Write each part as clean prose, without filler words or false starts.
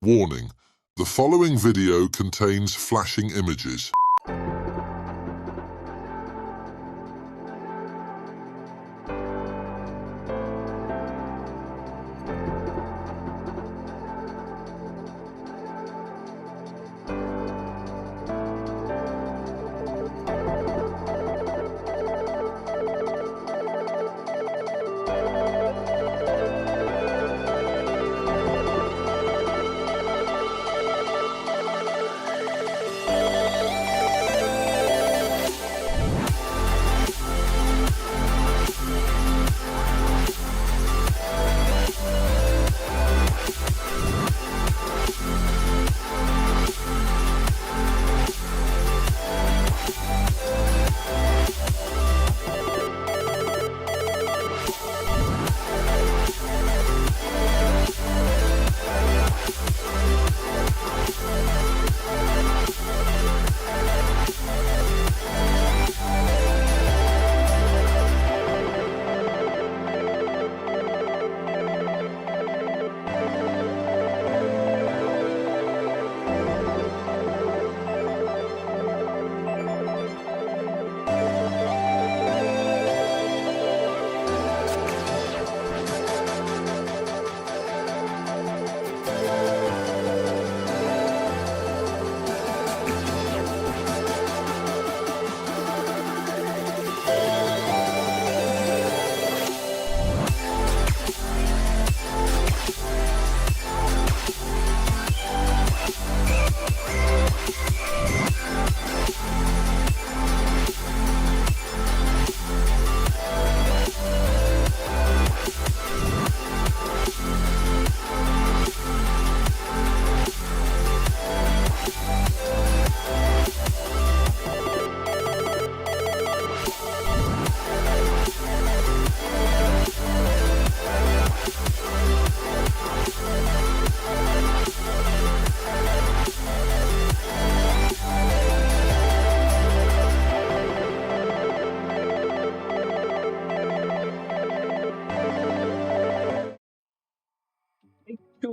Warning: the following video contains flashing images.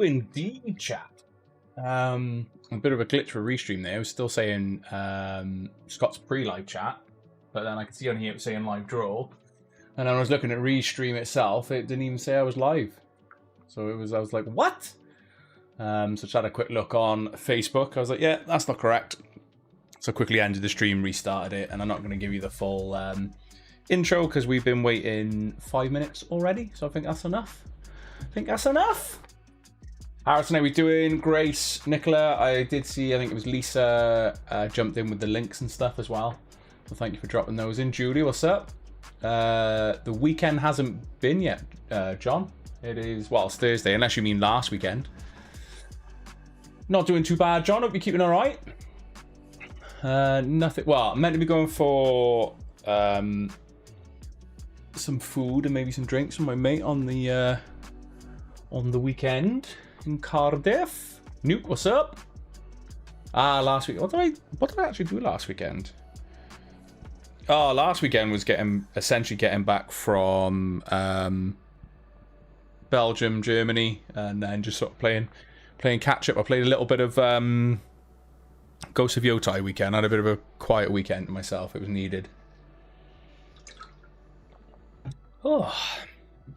Indeed, chat. A bit of a glitch for restream there. I was still saying Scott's pre-live chat, but then I could see on here it was saying live draw, and then I was looking at restream itself. It didn't even say I was live, so I was like, what? So I just had a quick look on Facebook. I was like, yeah, that's not correct. So I quickly ended the stream, restarted it, and I'm not going to give you the full intro because we've been waiting 5 minutes already. So I think that's enough. Harrison, how we doing? Grace, Nicola, I did see, I think it was Lisa jumped in with the links and stuff as well. So thank you for dropping those in. Julie, what's up? The weekend hasn't been yet, John. It is, well, it's Thursday, unless you mean last weekend. Not doing too bad, John. Hope you're keeping all right. Nothing, well, I'm meant to be going for some food and maybe some drinks with my mate on the weekend. In Cardiff. Nuke, what's up? Last week. What did I actually do last weekend? Oh, last weekend was essentially getting back from Belgium, Germany, and then just sort of playing catch up. I played a little bit of Ghost of Yotai weekend. I had a bit of a quiet weekend myself. It was needed. Oh,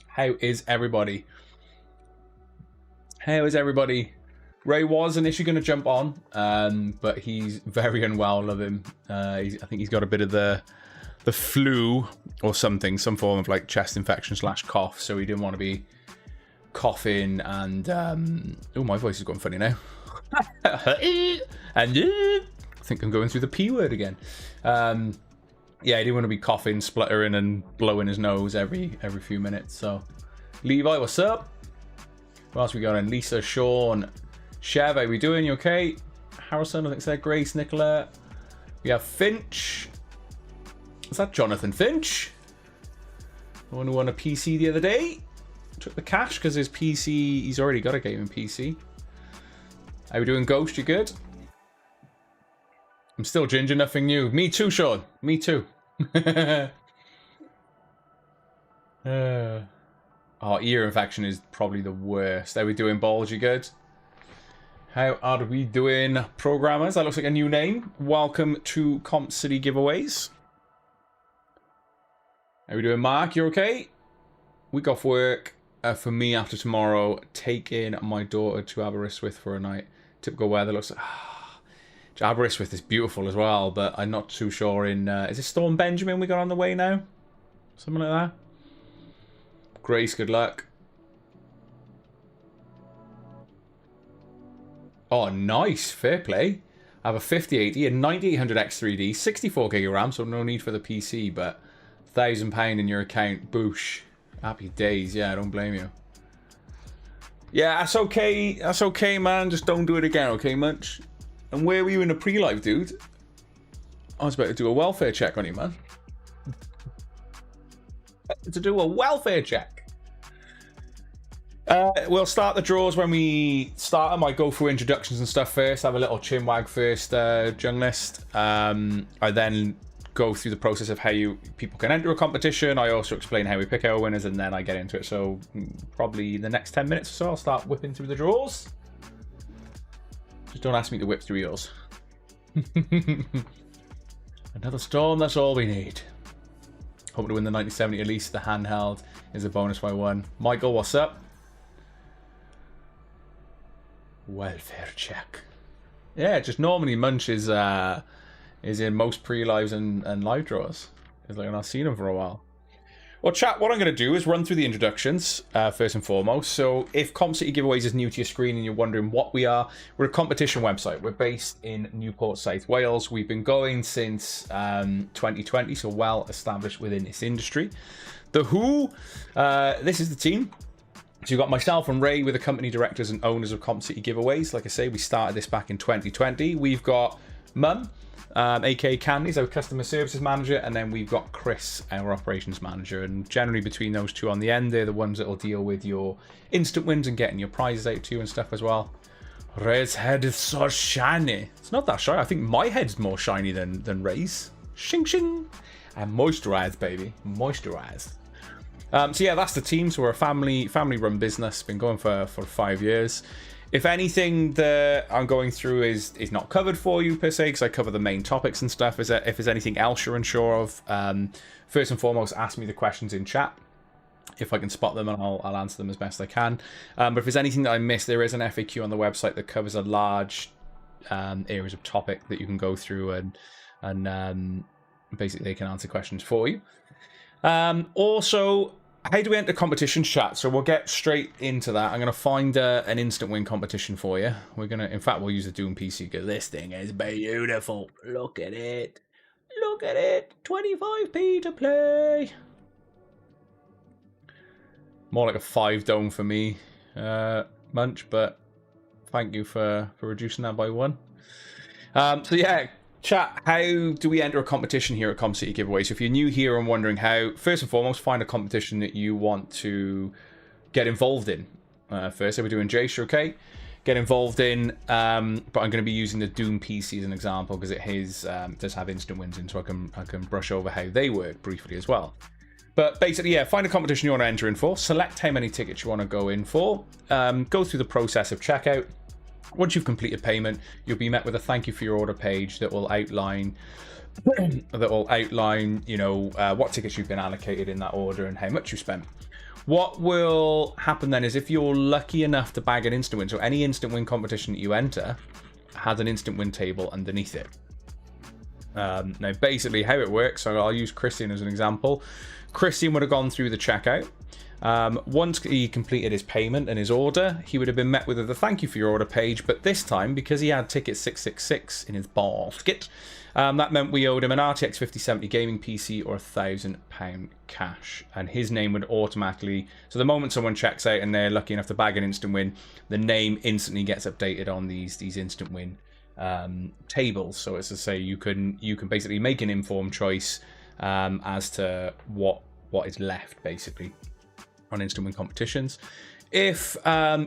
how is everybody? How is everybody? Ray was initially going to jump on, but he's very unwell. Love him. I think he's got a bit of the flu or something, some form of like chest infection / cough. So he didn't want to be coughing and oh, my voice is going funny now. And I think I'm going through the P word again. Yeah, he didn't want to be coughing, spluttering, and blowing his nose every few minutes. So, Levi, what's up? What else we got in? Lisa, Sean, Chev, how we doing? You okay? Harrison, I think said Grace, Nicola. We have Finch. Is that Jonathan Finch? The one who won a PC the other day. Took the cash because his PC, he's already got a gaming PC. How we doing, Ghost? You good? I'm still ginger, nothing new. Me too, Sean. Me too. Oh, ear infection is probably the worst. How we doing, Balls? You good? How are we doing, programmers? That looks like a new name. Welcome to Comp City Giveaways. How we doing, Mark? You okay? Week off work for me after tomorrow. Taking my daughter to Aberystwyth for a night. Typical weather. Looks like... Aberystwyth is beautiful as well, but I'm not too sure in... is it Storm Benjamin we got on the way now? Something like that? Grace, good luck. Oh, nice. Fair play. I have a 5080, a 9800X3D, 64 gig of RAM, so no need for the PC, but £1,000 in your account. Boosh. Happy days. Yeah, I don't blame you. Yeah, that's okay. That's okay, man. Just don't do it again, okay, Munch? And where were you in the pre-live, dude? I was about to do a welfare check on you, man. To do a welfare check. We'll start the draws when we start them. I go through introductions and stuff first. I have a little chinwag first, Jung List. I then go through the process of how people can enter a competition. I also explain how we pick our winners, and then I get into it. So probably the next 10 minutes or so, I'll start whipping through the draws. Just don't ask me to whip through yours. Another storm, that's all we need. Hope to win the 9070 at least. The handheld is a bonus by 1. Michael, what's up? Welfare check. Yeah, just normally Munch is in most pre-lives and live draws. It's like I've not seen him for a while. Well, chat, what I'm going to do is run through the introductions first and foremost. So if Comp City Giveaways is new to your screen and you're wondering what we are, we're a competition website. We're based in Newport, South Wales. We've been going since 2020, so well established within this industry. The Who, this is the team. So you've got myself and Ray, with the company directors and owners of Comp City Giveaways. Like I say, we started this back in 2020. We've got Mum, aka Candy's our customer services manager, and then we've got Chris, our operations manager. And generally between those two on the end, they're the ones that will deal with your instant wins and getting your prizes out to you and stuff as well. Ray's head is so shiny. It's not that shiny. I think my head's more shiny than Ray's. Shing shing. And moisturized, baby. Moisturized. So yeah, that's the team. So we're a family-run business. Been going for 5 years. If anything that I'm going through is not covered for you per se, because I cover the main topics and stuff, if there's anything else you're unsure of, first and foremost, ask me the questions in chat. If I can spot them, and I'll answer them as best I can. But if there's anything that I missed, there is an FAQ on the website that covers a large areas of topic that you can go through, and basically they can answer questions for you. Also, how do we enter competition, chat? So we'll get straight into that. I'm going to find an instant win competition for you. In fact, we'll use the Doom PC because this thing is beautiful. Look at it. Look at it. 25p to play. More like a 5 dome for me, Munch, but thank you for reducing that by 1. So yeah, chat, how do we enter a competition here at Comp City Giveaway? So if you're new here and wondering how, first and foremost, find a competition that you want to get involved in. First, we're doing Jace, okay? Get involved in, but I'm going to be using the Doom PC as an example because it does have instant wins in, so I can brush over how they work briefly as well. But basically, yeah, find a competition you want to enter in for, select how many tickets you want to go in for, go through the process of checkout. Once you've completed payment, you'll be met with a thank you for your order page that will outline, you know, what tickets you've been allocated in that order and how much you spent. What will happen then is if you're lucky enough to bag an instant win, so any instant win competition that you enter has an instant win table underneath it. Now, basically how it works, so I'll use Christian as an example. Christian would have gone through the checkout. Once he completed his payment and his order, he would have been met with a thank you for your order page, but this time, because he had ticket 666 in his basket, that meant we owed him an RTX 5070 gaming PC or £1,000 cash, and his name would automatically, so the moment someone checks out and they're lucky enough to bag an instant win, the name instantly gets updated on these instant win tables. So as to say, you can basically make an informed choice as to what is left basically on instant win competitions. if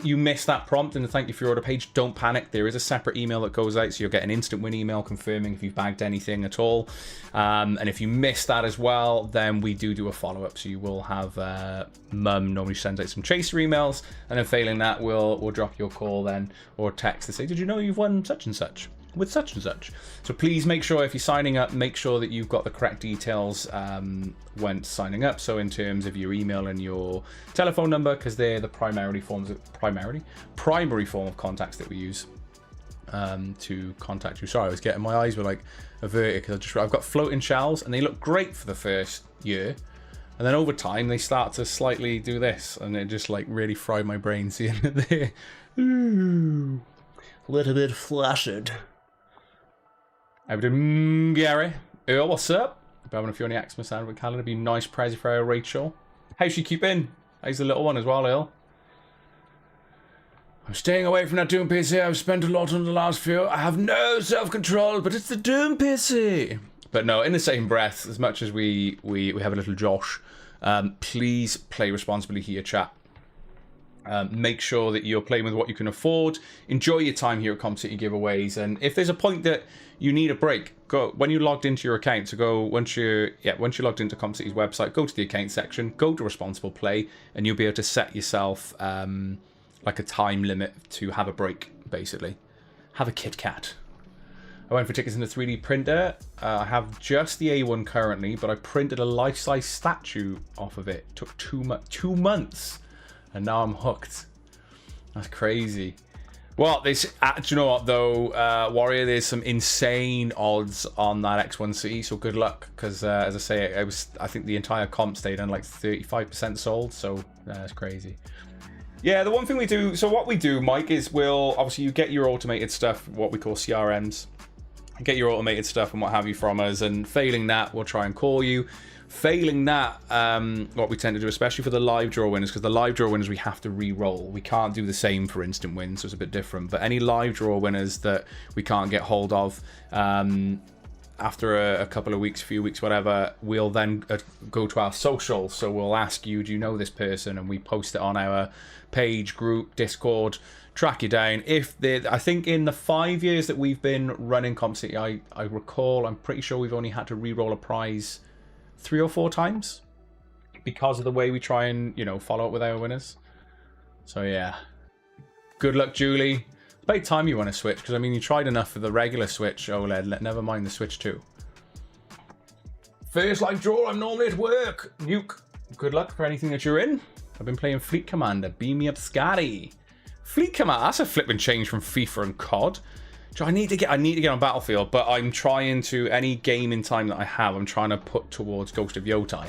you missed that prompt in the thank you for your order page, don't panic. There is a separate email that goes out, so you'll get an instant win email confirming if you've bagged anything at all. And if you missed that as well, then we do a follow-up. So you will have Mum normally sends out some chaser emails, and then failing that, we'll drop you a call then or text to say, did you know you've won such and such with such and such? So please make sure if you're signing up, make sure that you've got the correct details when signing up. So in terms of your email and your telephone number, because they're the primary form of contacts that we use to contact you. Sorry, I was getting, my eyes were like averted because I've got floating shells and they look great for the first year, and then over time they start to slightly do this, and it just like really fried my brain seeing it there. Ooh, a little bit flaccid. How we doing, Gary? Earl, what's up? Hope having a few on the Xmas and with calendar. Be nice present for our Rachel. How's she keeping? How's the little one as well, Earl? I'm staying away from that Doom PC. I've spent a lot on the last few. I have no self-control, but it's the Doom PC. But no, in the same breath, as much as we have a little Josh, please play responsibly here, chat. Make sure that you're playing with what you can afford. Enjoy your time here at Comp City Giveaways, and if there's a point that you need a break, go when you logged into your account. So go once you're logged into Comp City's website, go to the account section, go to responsible play, and you'll be able to set yourself like a time limit to have a break. Basically, have a Kit Kat. I went for tickets in the 3D printer. I have just the A1 currently, but I printed a life-size statue off of it. Took 2 months. And now I'm hooked. That's crazy. Well, do you know what though, Warrior? There's some insane odds on that X1C, so good luck. Because as I say, I think the entire comp stayed on like 35% sold, so that's crazy. Yeah, the one thing we do. So what we do, Mike, is obviously you get your automated stuff, what we call CRMs, get your automated stuff and what have you from us, and failing that, we'll try and call you. Failing that, what we tend to do, especially for the live draw winners, because the live draw winners we have to re-roll. We can't do the same for instant wins, so it's a bit different. But any live draw winners that we can't get hold of, after a couple of weeks, few weeks, whatever, we'll then go to our social. So we'll ask you, do you know this person? And we post it on our page, group, Discord, track you down. I think in the 5 years that we've been running Comp City, I recall, I'm pretty sure we've only had to re-roll a prize 3 or 4 times because of the way we try and, follow up with our winners. So yeah, good luck, Julie. It's about time you want to switch, because I mean you tried enough for the regular Switch OLED, never mind the Switch 2. First live draw, I'm normally at work. Nuke, good luck for anything that you're in. I've been playing Fleet Commander. Beam me up, Scotty. Fleet Commander, that's a flipping change from FIFA and COD. I need to get on Battlefield, but I'm trying to, any game in time that I have, I'm trying to put towards Ghost of Yotai.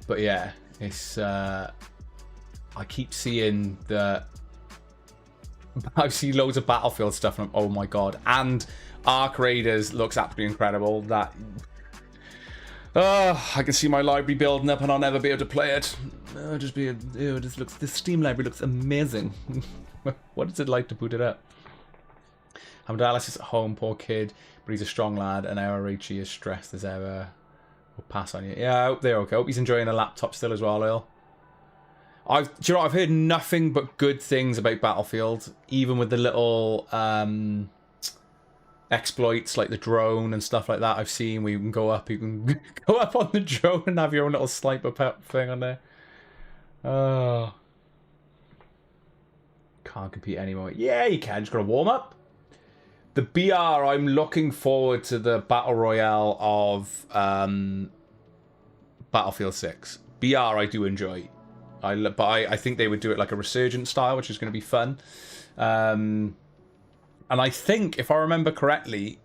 But yeah, it's I keep seeing I see loads of Battlefield stuff and I'm, oh my god. And Ark Raiders looks absolutely incredible. That I can see my library building up and I'll never be able to play it. The Steam library looks amazing. What is it like to boot it up? Hamdalis is at home, poor kid, but he's a strong lad, and our Richie is stressed as ever. We'll pass on you. Yeah, I hope they're okay. I hope he's enjoying a laptop still as well, Earl. Do you know, I've heard nothing but good things about Battlefield, even with the little exploits like the drone and stuff like that I've seen where you can go up on the drone and have your own little sniper thing on there. Oh. Can't compete anymore. Yeah, you can. Just got to warm up. The BR, I'm looking forward to the Battle Royale of Battlefield 6. BR I do enjoy. But I think they would do it like a resurgent style, which is going to be fun. And I think, if I remember correctly,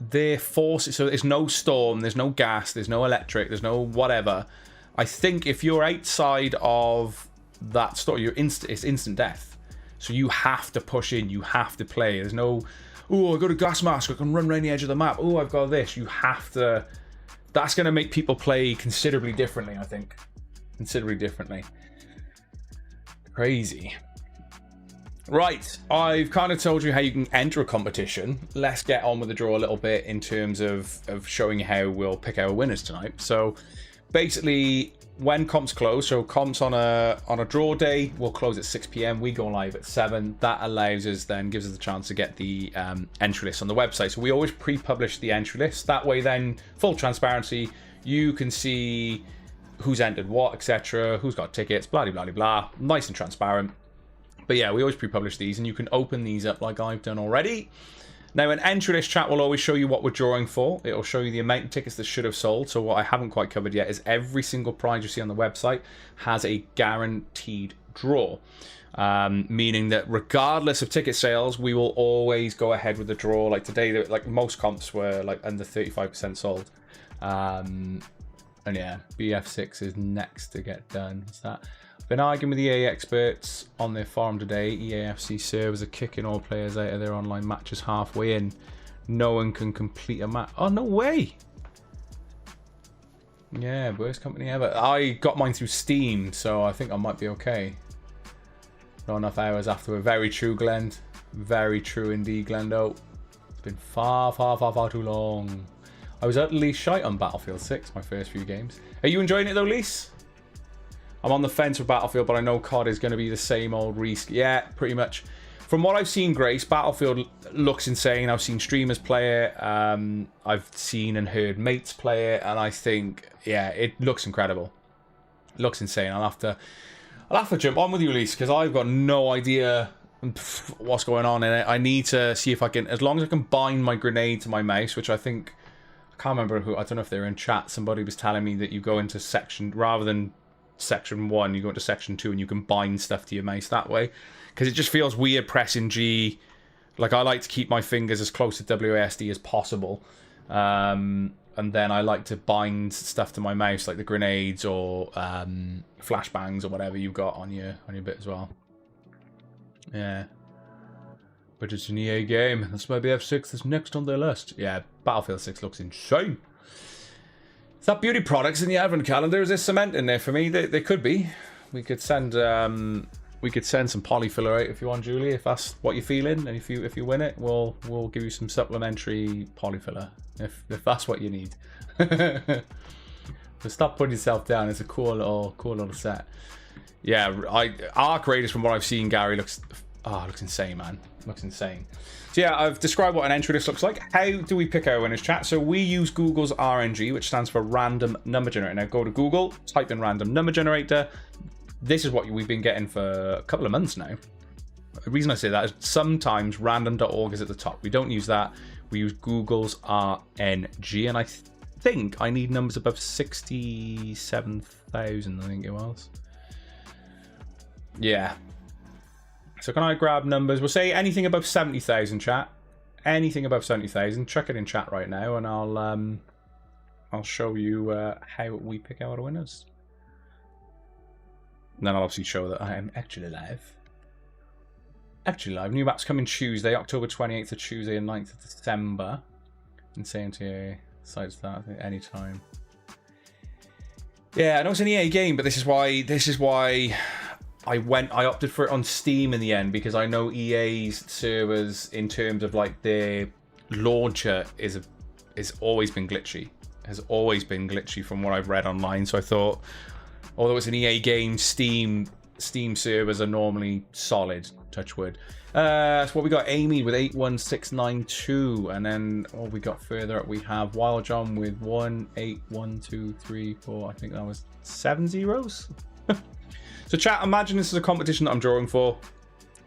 their force... So there's no storm, there's no gas, there's no electric, there's no whatever. I think if you're outside of that store, it's instant death. So you have to push in, you have to play. There's no, oh, I got a gas mask, I can run around the edge of the map. Oh, I've got this. You have to... That's going to make people play considerably differently, I think. Considerably differently. Crazy. Right, I've kind of told you how you can enter a competition. Let's get on with the draw a little bit in terms of showing you how we'll pick our winners tonight. So basically, when comps close, so comps on a draw day will close at 6 p.m. We go live at 7. That allows us, then gives us the chance to get the entry list on the website. So we always pre-publish the entry list. That way, then full transparency, you can see who's entered what, etc., who's got tickets, blah blah blah blah. Nice and transparent. But yeah, we always pre-publish these, and you can open these up like I've done already. Now, an entry list chat will always show you what we're drawing for. It'll show you the amount of tickets that should have sold. So what I haven't quite covered yet is every single prize you see on the website has a guaranteed draw. Meaning that regardless of ticket sales, we will always go ahead with the draw. Like today, like most comps were like under 35% sold. And yeah, BF6 is next to get done. What's that? Been arguing with EA experts on their forum today. EAFC servers are kicking all players out of their online matches halfway in. No one can complete a match. Oh, no way! Yeah, worst company ever. I got mine through Steam, so I think I might be okay. Not enough hours after. Very true, Glenn. Very true indeed, Glendo. It's been far, far, far, far too long. I was utterly shite on Battlefield 6, my first few games. Are you enjoying it though, Lise? I'm on the fence with Battlefield, but I know COD is going to be the same old yeah, pretty much. From what I've seen, Grace, Battlefield looks insane. I've seen streamers play it. I've seen and heard mates play it, and I think, yeah, it looks incredible. It looks insane. I'll have to jump on with you, Lise, because I've got no idea what's going on in it. I need to see if I can, as long as I can bind my grenade to my mouse, which I think, I can't remember who, I don't know if they were in chat. Somebody was telling me that you go into section, rather than section 1, you go into section 2 and you can bind stuff to your mouse that way, because it just feels weird pressing G. Like, I like to keep my fingers as close to WASD as possible, and then I like to bind stuff to my mouse, like the grenades or flashbangs or whatever you've got on your bit as well. Yeah, but it's an EA game. That's why BF6 is next on their list. Yeah, Battlefield 6 looks insane. Is that beauty products in the advent calendar? Is there cement in there for me? There could be. We could send some polyfiller out if you want, Julie. If that's what you're feeling, and if you win it, we'll give you some supplementary polyfiller if that's what you need. So stop putting yourself down. It's a cool little set. Yeah, Arc Raiders, from what I've seen, Gary, looks insane, man. Looks insane. So yeah, I've described what an entry list looks like. How do we pick our winners, chat? So we use Google's RNG, which stands for Random Number Generator. Now go to Google, type in Random Number Generator. This is what we've been getting for a couple of months now. The reason I say that is sometimes random.org is at the top. We don't use that. We use Google's RNG, and I think I need numbers above 67,000, I think it was. Yeah. So can I grab numbers? We'll say anything above 70,000, chat. Anything above 70,000. Chuck it in chat right now, and I'll show you how we pick our winners. And then I'll obviously show that I am actually live. New maps coming Tuesday, October 28th to Tuesday and 9th of December. Insane to sites that, I think, anytime. Yeah, I know it's an EA game, but this is why I opted for it on Steam in the end, because I know EA's servers, in terms of like their launcher, is always been glitchy. Has always been glitchy from what I've read online. So I thought, although it's an EA game, Steam servers are normally solid. Touch wood. So what we got, Amy with 81692, and then we got further up, we have Wild John with 18123 I think that was 7 zeros. So chat, imagine this is a competition that I'm drawing for.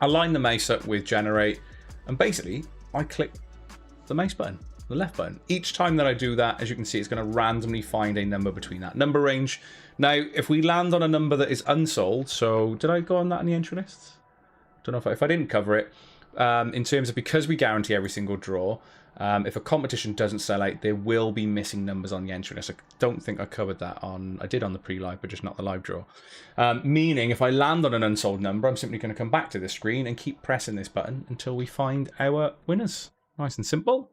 I line the mouse up with generate, and basically I click the mouse button, the left button. Each time that I do that, as you can see, it's going to randomly find a number between that number range. Now, if we land on a number that is unsold, so did I go on that in the entry list? Don't know if I didn't cover it. In terms of, because we guarantee every single draw, if a competition doesn't sell out, there will be missing numbers on the entry list. I don't think I covered that I did on the pre-live, but just not the live draw. Meaning, if I land on an unsold number, I'm simply going to come back to this screen and keep pressing this button until we find our winners. Nice and simple.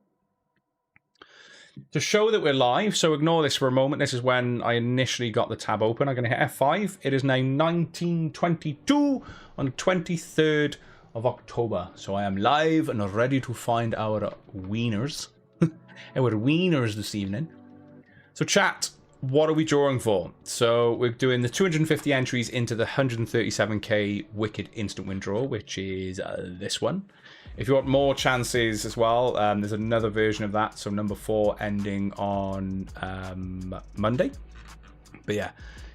To show that we're live, so ignore this for a moment. This is when I initially got the tab open. I'm going to hit F5. It is now 1922 on the 23rd of October. So I am live and ready to find our wieners. Our wieners this evening. So chat, what are we drawing for? So we're doing the 250 entries into the 137k Wicked Instant Win Draw, which is this one. If you want more chances as well, there's another version of that. So number 4 ending on Monday. But yeah,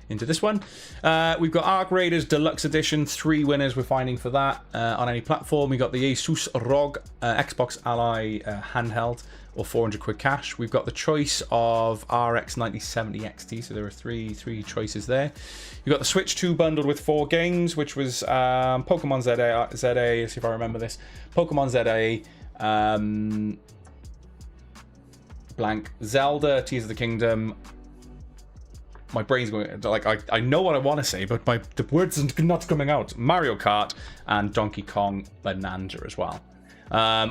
into this one. We've got Arc Raiders Deluxe Edition. 3 winners we're finding for that on any platform. We got the Asus ROG Xbox Ally handheld, or 400 quid cash. We've got the choice of RX 9070 XT, so there are three choices there. You've got the Switch 2 bundled with 4 games, which was Pokemon ZA, let's see if I remember this. Pokemon ZA, blank, Zelda, Tears of the Kingdom. My brain's going, like, I know what I want to say, but the words are not coming out. Mario Kart and Donkey Kong Bonanza as well.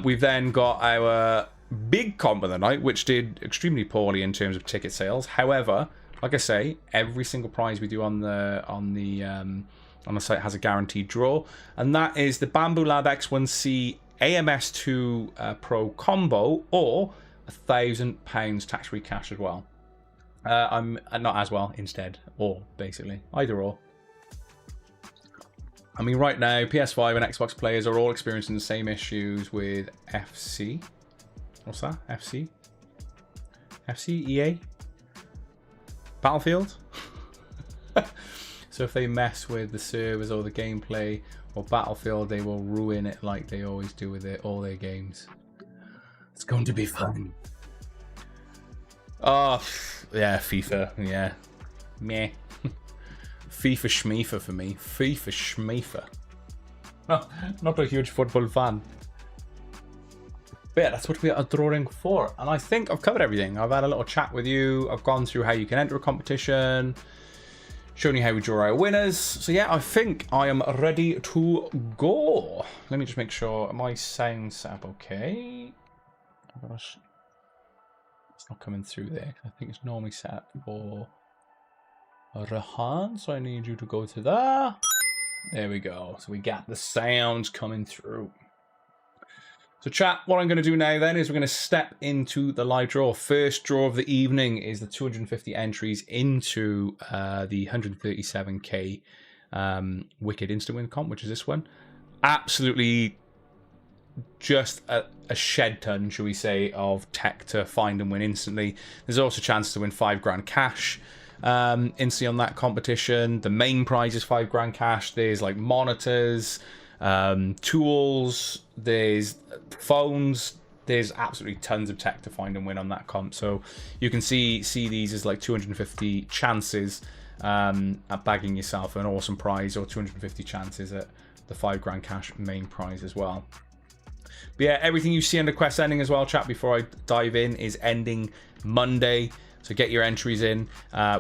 We've then got our big comp of the night, which did extremely poorly in terms of ticket sales. However, like I say, every single prize we do on the site has a guaranteed draw, and that is the Bamboo Lab X1C AMS2 Pro combo, or £1,000 tax-free cash as well. I'm not as well, instead, or basically either or. I mean, right now, PS5 and Xbox players are all experiencing the same issues with FC. What's that? FC? FC? EA? Battlefield? So if they mess with the servers or the gameplay or Battlefield, they will ruin it like they always do with all their games. It's going to be fun. Oh, yeah, FIFA. Yeah. Meh. FIFA Schmeefer for me. FIFA Schmeefer. No, not a huge football fan. But yeah, that's what we are drawing for. And I think I've covered everything. I've had a little chat with you. I've gone through how you can enter a competition. Shown you how we draw our winners. So yeah, I think I am ready to go. Let me just make sure my sound set up okay. Oh gosh. It's not coming through there. I think it's normally set up for Rahan. So I need you to go to there. There we go. So we got the sounds coming through. So chat, what I'm going to do now then is we're going to step into the live draw. First draw of the evening is the 250 entries into the 137k Wicked Instant Win comp, which is this one. Absolutely just a shed ton, shall we say, of tech to find and win instantly. There's also a chance to win £5,000 cash instantly on that competition. The main prize is £5,000 cash. There's like monitors, tools, there's phones, there's absolutely tons of tech to find and win on that comp. So you can see these as like 250 chances at bagging yourself an awesome prize, or 250 chances at the £5,000 cash main prize as well. But yeah, everything you see under quest ending as well, chat, before I dive in, is ending Monday. So get your entries in.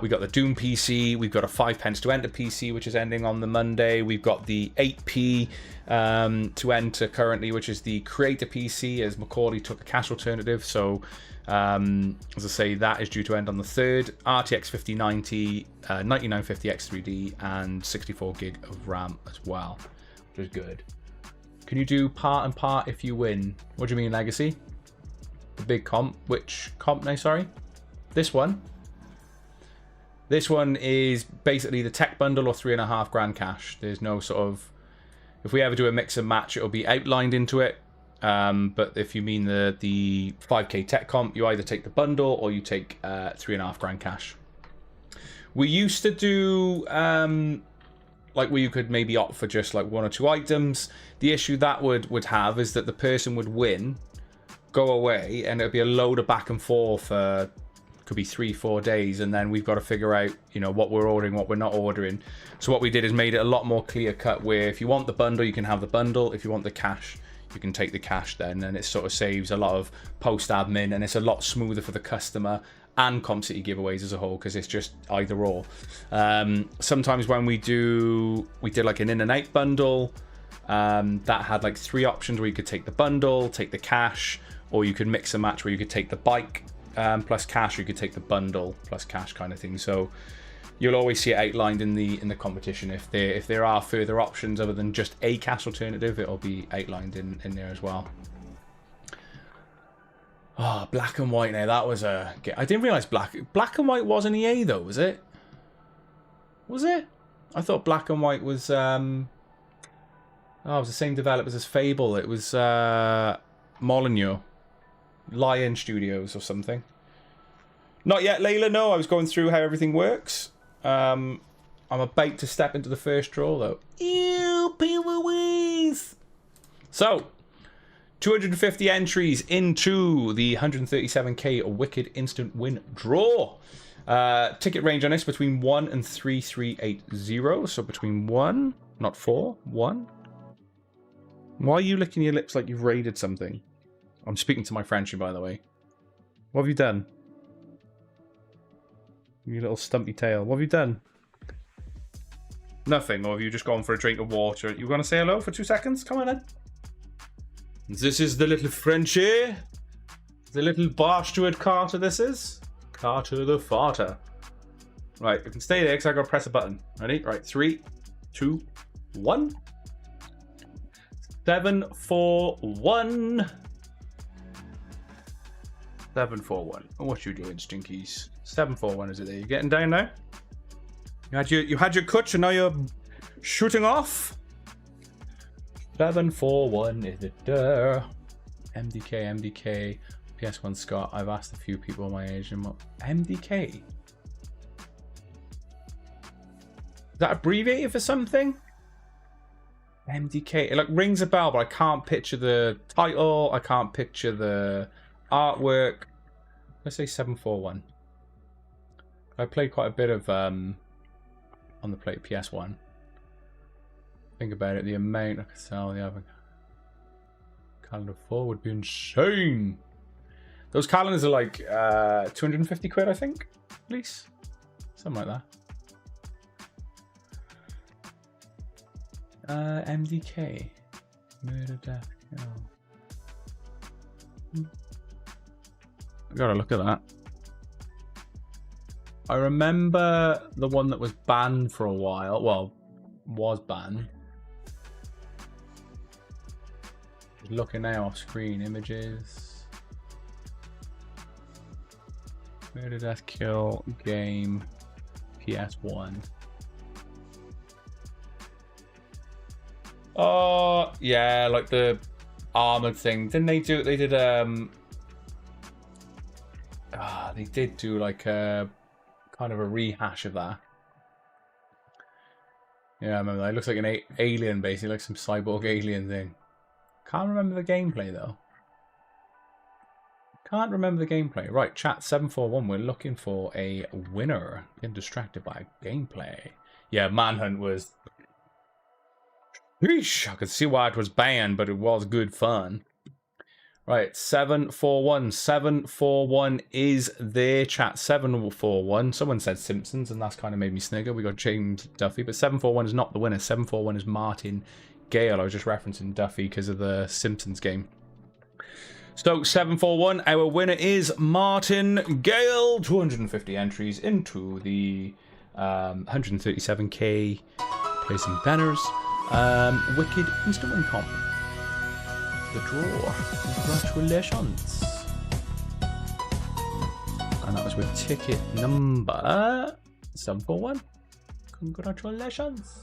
We've got the Doom PC. We've got a 5 pence to enter PC, which is ending on the Monday. We've got the 8p to enter currently, which is the Creator PC, as Macaulay took a cash alternative. So, as I say, that is due to end on the 3rd. RTX 5090, 9950 X3D, and 64 gig of RAM as well, which is good. Can you do part and part if you win? What do you mean, Legacy? The big comp. Which comp now, sorry? This one. This one is basically the tech bundle or £3,500 cash. There's no sort of... If we ever do a mix and match, it'll be outlined into it. But if you mean the 5k tech comp, you either take the bundle or you take £3,500 cash. We used to do... like where you could maybe opt for just like 1 or 2 items. The issue that would have is that the person would win, go away, and it'd be a load of back and forth for could be 3-4 days, and then we've got to figure out, you know, what we're ordering, what we're not ordering. So what we did is made it a lot more clear cut, where if you want the bundle, you can have the bundle. If you want the cash, you can take the cash then, and it sort of saves a lot of post admin, and it's a lot smoother for the customer and Comp City giveaways as a whole, because it's just either or. Sometimes when we did like an in and out bundle that had like 3 options, where you could take the bundle, take the cash, or you could mix and match where you could take the bike plus cash, or you could take the bundle plus cash kind of thing. So you'll always see it outlined in the competition. If there are further options other than just a cash alternative, it'll be outlined in there as well. Oh, Black and White now. That was a... I didn't realise Black and White wasn't EA, though, was it? Was it? I thought Black and White was... Oh, it was the same developers as Fable. It was Molyneux. Lion Studios or something. Not yet, Layla. No, I was going through how everything works. I'm about to step into the first draw, though. Ew, Pee-wee-wees! So... 250 entries into the 137k Wicked Instant Win draw. Ticket range on this between 1 and 3380. So between 1, not 4, 1. Why are you licking your lips like you've raided something? I'm speaking to my Frenchie, by the way. What have you done? You little stumpy tail. What have you done? Nothing, or have you just gone for a drink of water? You want to say hello for 2 seconds? Come on then. This is the little Frenchie. The little Barsteward Carter this is. Carter the farter. Right, you can stay there because I gotta press a button. Ready? Right, 3, 2, 1. 741. 741. What you doing, Stinkies? 741 is it there? You getting down now? You had your cut and now you're shooting off? 741 is it there? MDK, PS1 Scott. I've asked a few people my age and what MDK? Is that abbreviated for something? MDK. It like rings a bell, but I can't picture the title. I can't picture the artwork. Let's say 741. I played quite a bit of on the PS1. Think about it, the amount I could sell the other calendar for would be insane. Those calendars are like 250 quid, I think, at least. Something like that. MDK. Murder, death, kill. I gotta look at that. I remember the one that was banned for a while. Well, was banned. Looking now off screen images. Murder, death, kill, game, PS1. Oh yeah, like the armored thing. Didn't they do? They did they did do like a kind of a rehash of that. Yeah, I remember that. It looks like an alien, basically, like some cyborg alien thing. Can't remember the gameplay, though. Can't remember the gameplay. Right, chat 741. We're looking for a winner. Getting distracted by gameplay. Yeah, Manhunt was... Eesh, I could see why it was banned, but it was good fun. Right, 741. 741 is there, chat. 741. Someone said Simpsons, and that's kind of made me snigger. We got James Duffy, but 741 is not the winner. 741 is Martin Gale. I was just referencing Duffy because of the Simpsons game. So 741, our winner is Martin Gale. 250 entries into the 137k placing banners. Wicked Instant Win Comp. The draw. Congratulations. And that was with ticket number 741. Congratulations.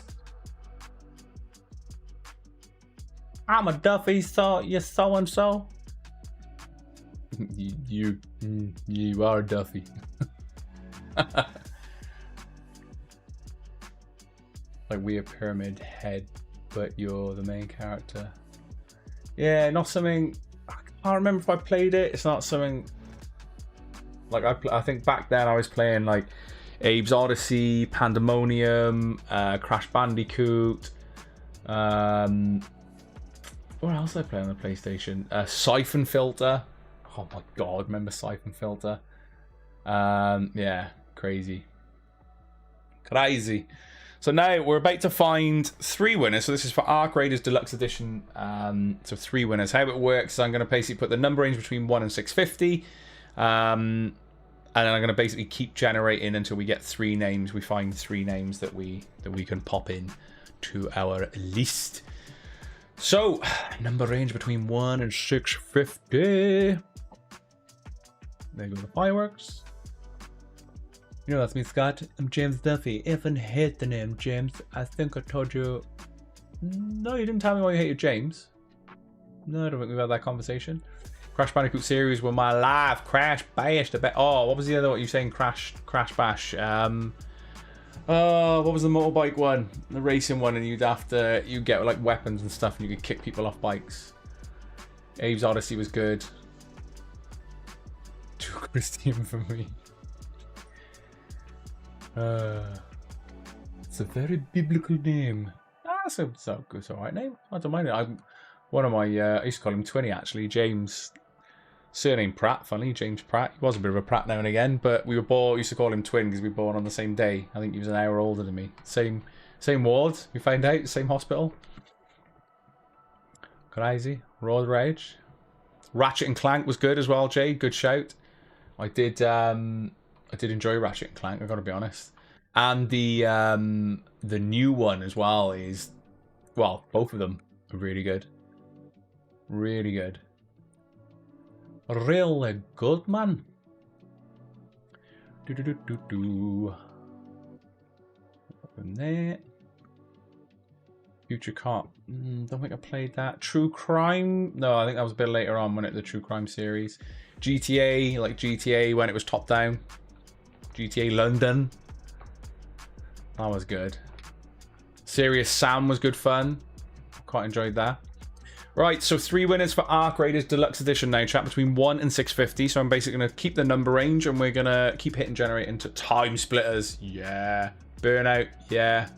I'm a Duffy, so you're so and so. You are Duffy. Like weird pyramid head, but you're the main character. Yeah, not something. I can't remember if I played it. It's not something. Like I think back then I was playing like Abe's Odyssey, Pandemonium, Crash Bandicoot. What else did I play on the PlayStation? Siphon Filter. Oh my god, remember Siphon Filter? Yeah, crazy. So now we're about to find 3 winners. So this is for Arc Raiders Deluxe Edition. So 3 winners. How it works is I'm going to basically put the number range between 1 and 650. And then I'm going to basically keep generating until we get 3 names. We find 3 names that we can pop in to our list. So, number range between 1 and 650. There go the fireworks. You know, that's me, Scott. I'm James Duffy. If I hate the name James, I think I told you. No, you didn't tell me why you hated James. No, I don't think we've had that conversation. Crash Bandicoot series were my life. Crash Bash. Oh, what was the other one you were saying? Crash Bash. Oh, what was the motorbike one? The racing one, and you'd get like weapons and stuff, and you could kick people off bikes. Abe's Odyssey was good. Too Christian for me. It's a very biblical name. It's a alright name. I don't mind it. I used to call him Twinny actually. James, surname Pratt. Funny, James Pratt. He was a bit of a Pratt now and again, but we used to call him Twin because we were born on the same day. I think he was an hour older than me. Same ward. We found out. Same hospital. Crazy. Road Rage. Ratchet and Clank was good as well. Jay, good shout. I did enjoy Ratchet and Clank. I got to be honest. And the new one as well is, well, both of them are really good. Really good. Really good, man. Open there. Future Cop. Don't think I played that. True Crime. No, I think that was a bit later on when the True Crime series. GTA, like GTA when it was top down. GTA London. That was good. Serious Sam was good fun. Quite enjoyed that. Right, so 3 winners for Arc Raiders Deluxe Edition now, chat, between 1 and 650. So I'm basically going to keep the number range and we're going to keep hitting generate into Time Splitters. Yeah. Burnout. Yeah.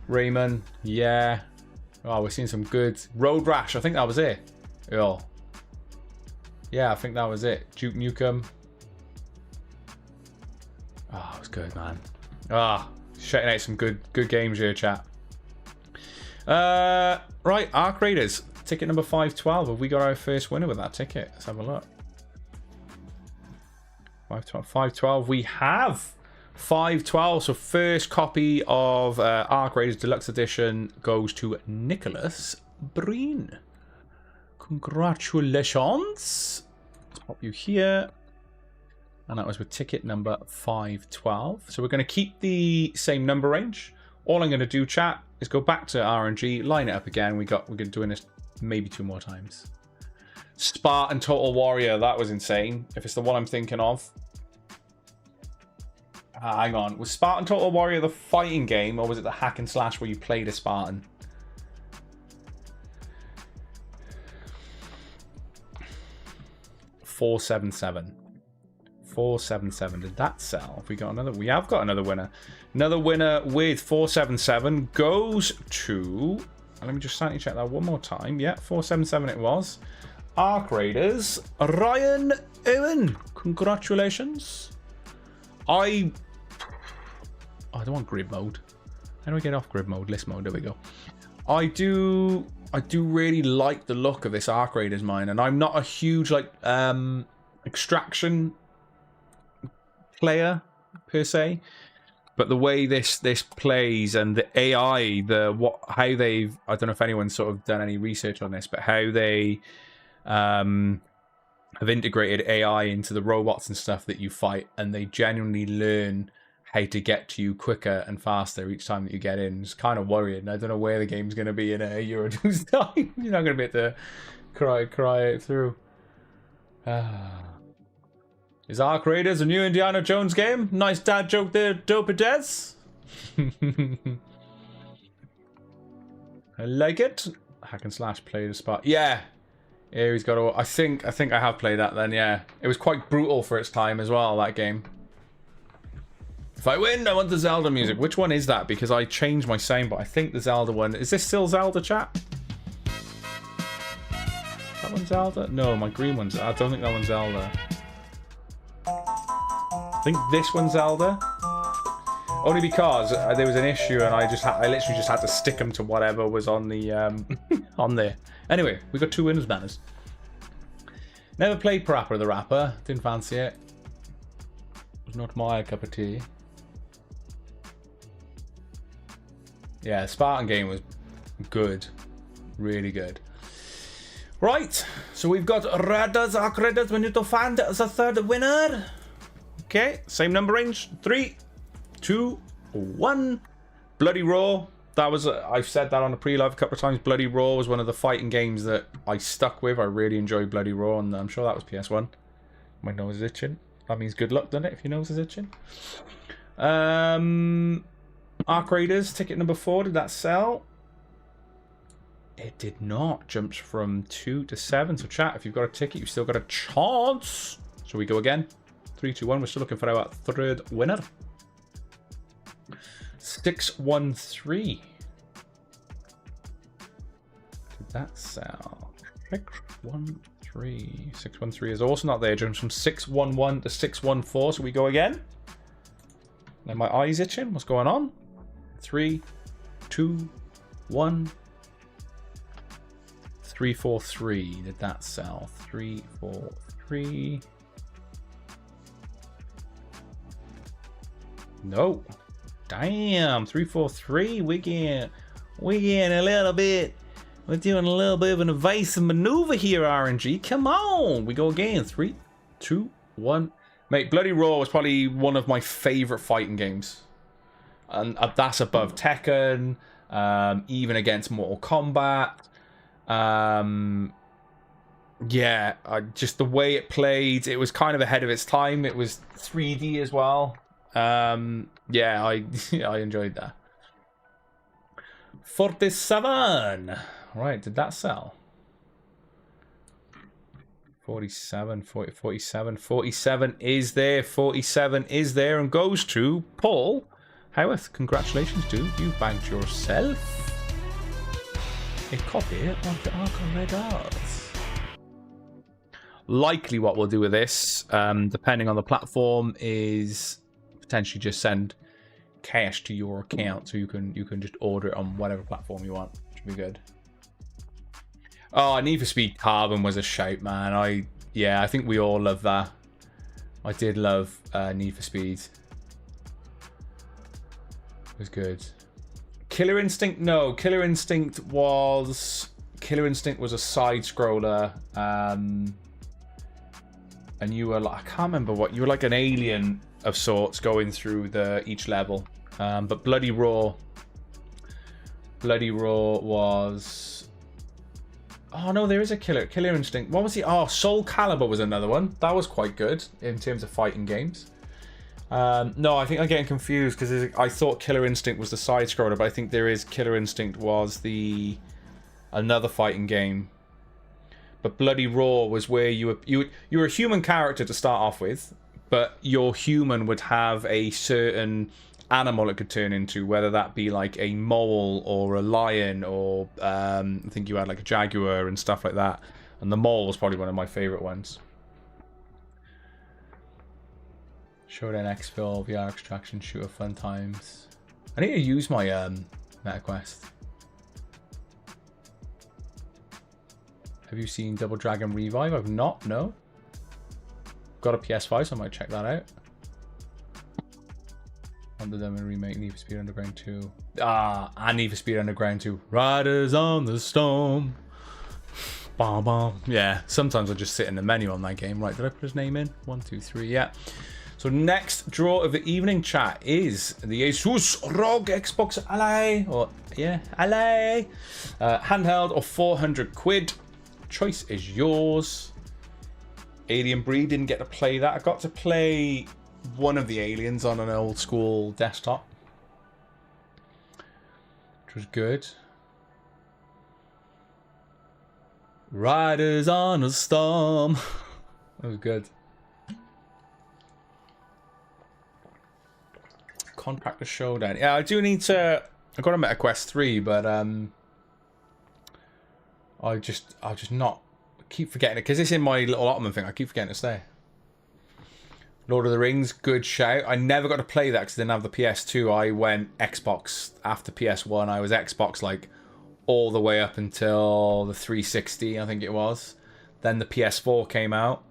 Rayman. Yeah. Oh, we're seeing some good. Road Rash. I think that was it. Yeah, I think that was it. Duke Nukem. Oh, it was good, man. Shouting out some good games here, chat. Right, Arc Raiders. Ticket number 512. Have we got our first winner with that ticket? Let's have a look. 512. We have 512. So first copy of Arc Raiders Deluxe Edition goes to Nicholas Breen. Congratulations. Let's pop you here. And that was with ticket number 512. So we're going to keep the same number range. All I'm going to do, chat, is go back to RNG, line it up again. We're going to be doing this maybe 2 more times. Spartan Total Warrior, that was insane. If it's the one I'm thinking of. Hang on. Was Spartan Total Warrior the fighting game, or was it the hack and slash where you played a Spartan? $477. 477. Did that sell? Have we got another? We have got another winner. Another winner with 477 goes to. Let me just sanity check that one more time. Yeah, 477 it was. Arc Raiders, Ryan Owen. Congratulations. I don't want grid mode. How do I get off grid mode? List mode. There we go. I do really like the look of this Arc Raiders mine, and I'm not a huge like extraction player per se, but the way this plays and the AI, how they've, I don't know if anyone's sort of done any research on this, but how they have integrated AI into the robots and stuff that you fight, and they genuinely learn how to get to you quicker and faster each time that you get in. It's kind of worrying. I don't know where the game's going to be in a year or two's time. You're not going to be able to cry it through. Is Arc Raiders a new Indiana Jones game? Nice dad joke there, Dopades. I like it. Hack and slash play the spot. Yeah. Yeah, he's got a... I think I have played that then, yeah. It was quite brutal for its time as well, that game. If I win, I want the Zelda music. Which one is that? Because I changed my sound, but I think the Zelda one... Is this still Zelda, chat? That one's Zelda? No, my green one's... I don't think that one's Zelda. I think this one's Zelda. Only because there was an issue and I literally just had to stick them to whatever was on the on there. Anyway, we got 2 winners, banners. Never played Parappa the Rapper. Didn't fancy it. It was not my cup of tea. Yeah, Spartan game was good. Really good. Right, so we've got Radas Akredas Minuto Fan as a third winner. Okay, same number range. 3, 2, 1. Bloody Raw. That was, I've said that on the pre-live a couple of times. Bloody Raw was one of the fighting games that I stuck with. I really enjoyed Bloody Raw, and I'm sure that was PS1. My nose is itching. That means good luck, doesn't it, if your nose is itching? Arc Raiders, ticket number 4, did that sell? It did not. Jumps from 2 to 7. So chat, if you've got a ticket, you've still got a chance. Shall we go again? 3, 2, 1. We're still looking for our third winner. 613. Did that sell? 613. 613 is also not there. Jumps from 611 to 614. So we go again. Now my eye's itching. What's going on? 3, 2, 1. 343. Did that sell? 343. No. Damn. 343. We getting a little bit. We're doing a little bit of an evasive maneuver here, RNG. Come on. We go again. 3, 2, 1. Mate, Bloody Raw was probably one of my favorite fighting games. And that's above Tekken, even against Mortal Kombat. Yeah, just the way it played, it was kind of ahead of its time. It was 3D as well. Yeah, I enjoyed that. 47. Right, did that sell? 47, 40, 47. 47 is there. 47 is there and goes to Paul Howarth. Congratulations, dude. You banked yourself a copy of the Arc Raiders. Likely what we'll do with this, depending on the platform, is potentially just send cash to your account so you can just order it on whatever platform you want. Should be good. Oh, Need for Speed Carbon was a shout, man. I think we all love that. I did love Need for Speed. It was good. Killer Instinct, no. Killer Instinct was a side scroller. And you were like, I can't remember what, you were like an alien of sorts going through each level. But Bloody Raw was, oh no, there is a Killer Instinct. What was he? Oh, Soul Calibur was another one. That was quite good in terms of fighting games. No, I think I'm getting confused because I thought Killer Instinct was the side scroller, but I think there is Killer Instinct was another fighting game. But Bloody Raw was where you were a human character to start off with, but your human would have a certain animal it could turn into, whether that be like a mole or a lion or I think you had like a jaguar and stuff like that. And the mole was probably one of my favorite ones. Showdown Exfil, VR Extraction, Shooter Fun Times. I need to use my MetaQuest. Have you seen Double Dragon Revive? I've not, no. Got a PS5, so I might check that out. Under them and remake Need for Speed Underground 2. And Need for Speed Underground 2. Riders on the Storm. Bom, bom. Yeah, sometimes I'll just sit in the menu on that game. Right, did I put his name in? 1, 2, 3, yeah. So next draw of the evening, chat, is the Asus ROG Xbox Ally. Or, yeah, Ally. Handheld or 400 quid. Choice is yours. Alien Breed, didn't get to play that. I got to play one of the Aliens on an old school desktop, which was good. Riders on a Storm. That was good. Contractor Showdown. Yeah, I do need to. I got a MetaQuest 3, but I just not keep forgetting it because it's in my little Ottoman thing. I keep forgetting to stay. Lord of the Rings, good shout. I never got to play that because I didn't have the PS2. I went Xbox after PS1. I was Xbox like all the way up until the 360, I think it was. Then the PS4 came out.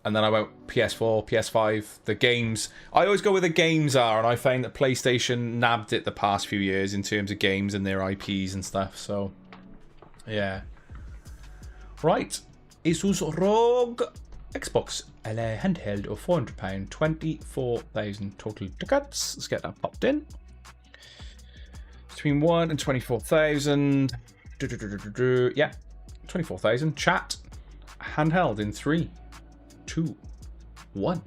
And then I went PS4, PS5. The games, I always go where the games are, and I found that PlayStation nabbed it the past few years in terms of games and their IPs and stuff. So Yeah. Right. Asus ROG Xbox LA handheld of £400, 24,000 total tickets. Let's get that popped in. Between 1 and 24,000. Yeah, 24,000. Chat. Handheld in 3, 2, 1.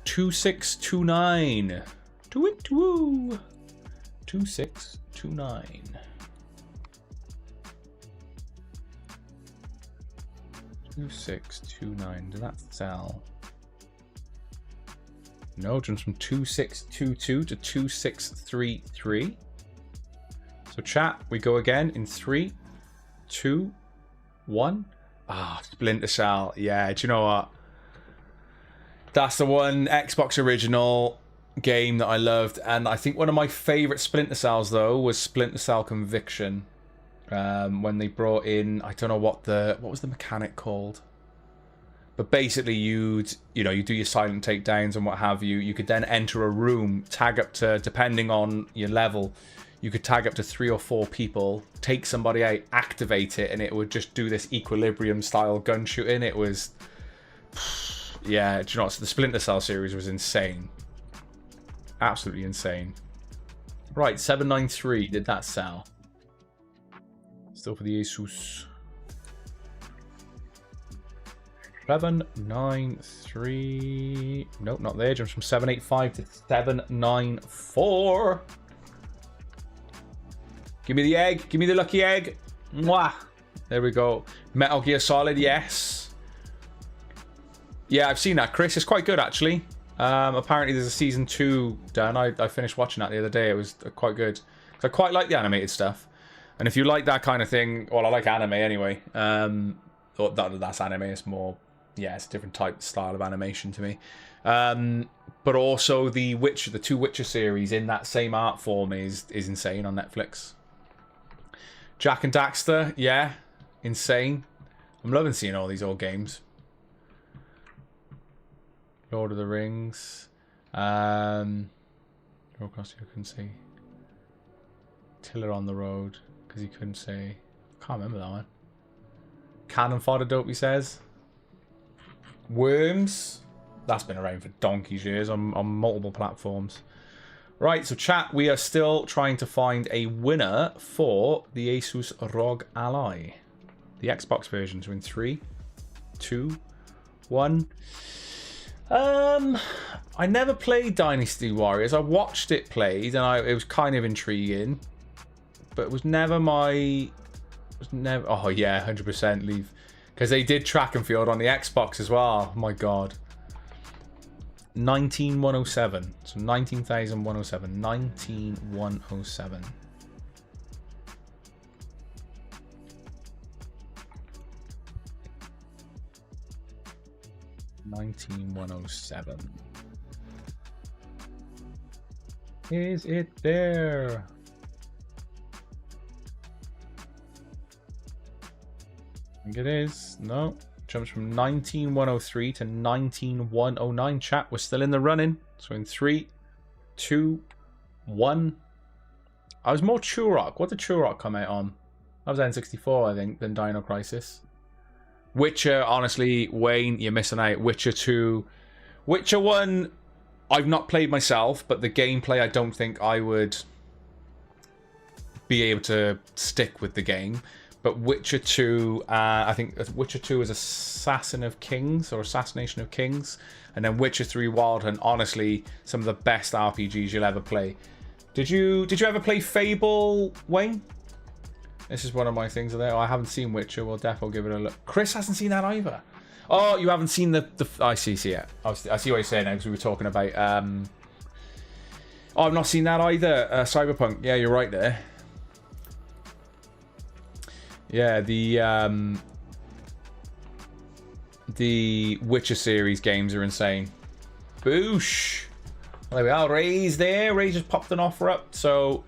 2629. Do it, woo. 2629. $2629. Did that sell? No, it jumps from 2622 to 2633. So chat, we go again in 3, 2, 1. Ah, Splinter Cell. Yeah, do you know what? That's the one Xbox original game that I loved, and I think one of my favorite Splinter Cells though was Splinter Cell Conviction. When they brought in, I don't know what was the mechanic called, but basically you do your silent takedowns and what have you. You could then enter a room, tag up to, depending on your level, you could tag up to 3 or 4 people, take somebody out, activate it, and it would just do this Equilibrium style gun shooting. It was, yeah, do you know what? So the Splinter Cell series was insane, absolutely insane. Right, 793. Did that sell? Still for the Asus. 793. Nope, not there. Jumps from 785 to 794. Give me the egg. Give me the lucky egg. Mwah. There we go. Metal Gear Solid, yes. Yeah, I've seen that, Chris. It's quite good, actually. Apparently, there's a season 2 done. I finished watching that the other day. It was quite good. I quite like the animated stuff. And if you like that kind of thing, well, I like anime anyway. That's anime. It's more, yeah, it's a different style of animation to me. But also the 2 Witcher series in that same art form is insane on Netflix. Jak and Daxter, yeah, insane. I'm loving seeing all these old games. Lord of the Rings. Across you can see. Tiller on the Road. Because he couldn't say. Can't remember that one. Cannon Fodder Dope, he says. Worms. That's been around for donkey's years on multiple platforms. Right, so chat, we are still trying to find a winner for the Asus ROG Ally. The Xbox versions are in 3, 2, 1. I never played Dynasty Warriors. I watched it played and it was kind of intriguing. But it was never my... Oh yeah, 100% leave. Because they did track and field on the Xbox as well. Oh my god. 19107. So 19,107. 19107. Is it there? I think it is. No. Jumps from 19,103 to 19,109. Chat, we're still in the running. So in 3, 2, 1. I was more Turok. What did Turok come out on? That was N64, I think, than Dino Crisis. Witcher, honestly, Wayne, you're missing out. Witcher 2. Witcher 1, I've not played myself, but the gameplay, I don't think I would be able to stick with the game. But Witcher 2, I think Witcher 2 is Assassination of Kings. And then Witcher 3 Wild Hunt, honestly, some of the best RPGs you'll ever play. Did you ever play Fable, Wayne? This is one of my things there. Oh, I haven't seen Witcher. We'll definitely give it a look. Chris hasn't seen that either. Oh, you haven't seen the I see it. I see what you're saying now, because we were talking about... Oh, I've not seen that either. Cyberpunk. Yeah, you're right there. Yeah, the Witcher series games are insane. Boosh! There we are. Ray's there. Ray just popped an offer up. So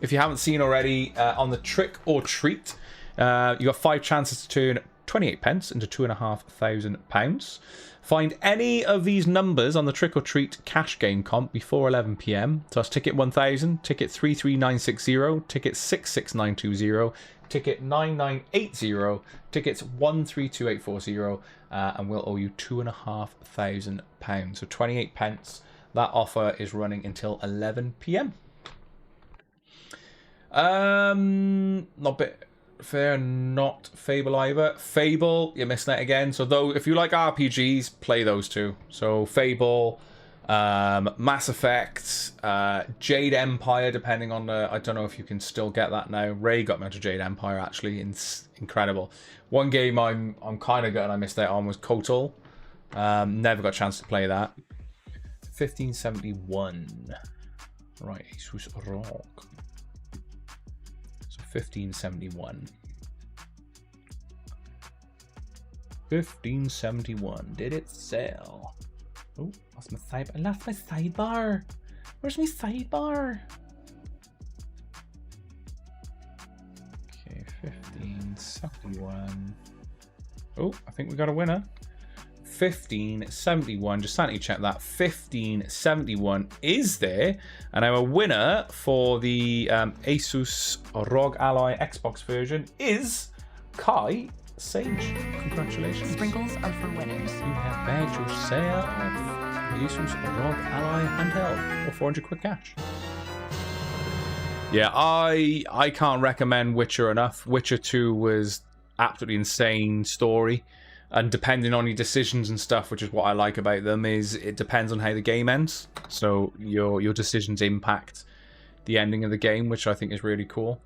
if you haven't seen already, on the Trick or Treat, you got 5 chances to turn 28 pence into £2,500. Find any of these numbers on the Trick or Treat cash game comp before 11 PM. So that's ticket 1000, ticket 33960, ticket 66920, ticket 9980, tickets 132840, and we'll owe you £2,500. So 28 pence. That offer is running until 11 PM. Not bit fair, not Fable either. Fable, you're missing it again. So though, if you like RPGs, play those two. So Fable, Mass Effect, Jade Empire, depending on the, I don't know if you can still get that now. Ray got me onto Jade Empire, actually. Incredible. One game I'm kind of gutted I missed out on was KOTOR. Never got a chance to play that. 1571. Right, Asus ROG. 1571. 1571. Did it sell? Oh, that's my side. I lost my sidebar. Where's my sidebar? Okay, 1571. Oh, I think we got a winner. 1571. Just sanity check that. 1571 is there, and our winner for the Asus ROG Ally Xbox version is Kai Sage. Congratulations. Sprinkles are for winners. You have bagged yourself Asus ROG Ally handheld or 400 quick cash. Yeah, I can't recommend Witcher enough. Witcher 2 was absolutely insane story. And depending on your decisions and stuff, which is what I like about them, is it depends on how the game ends. So your decisions impact the ending of the game, which I think is really cool.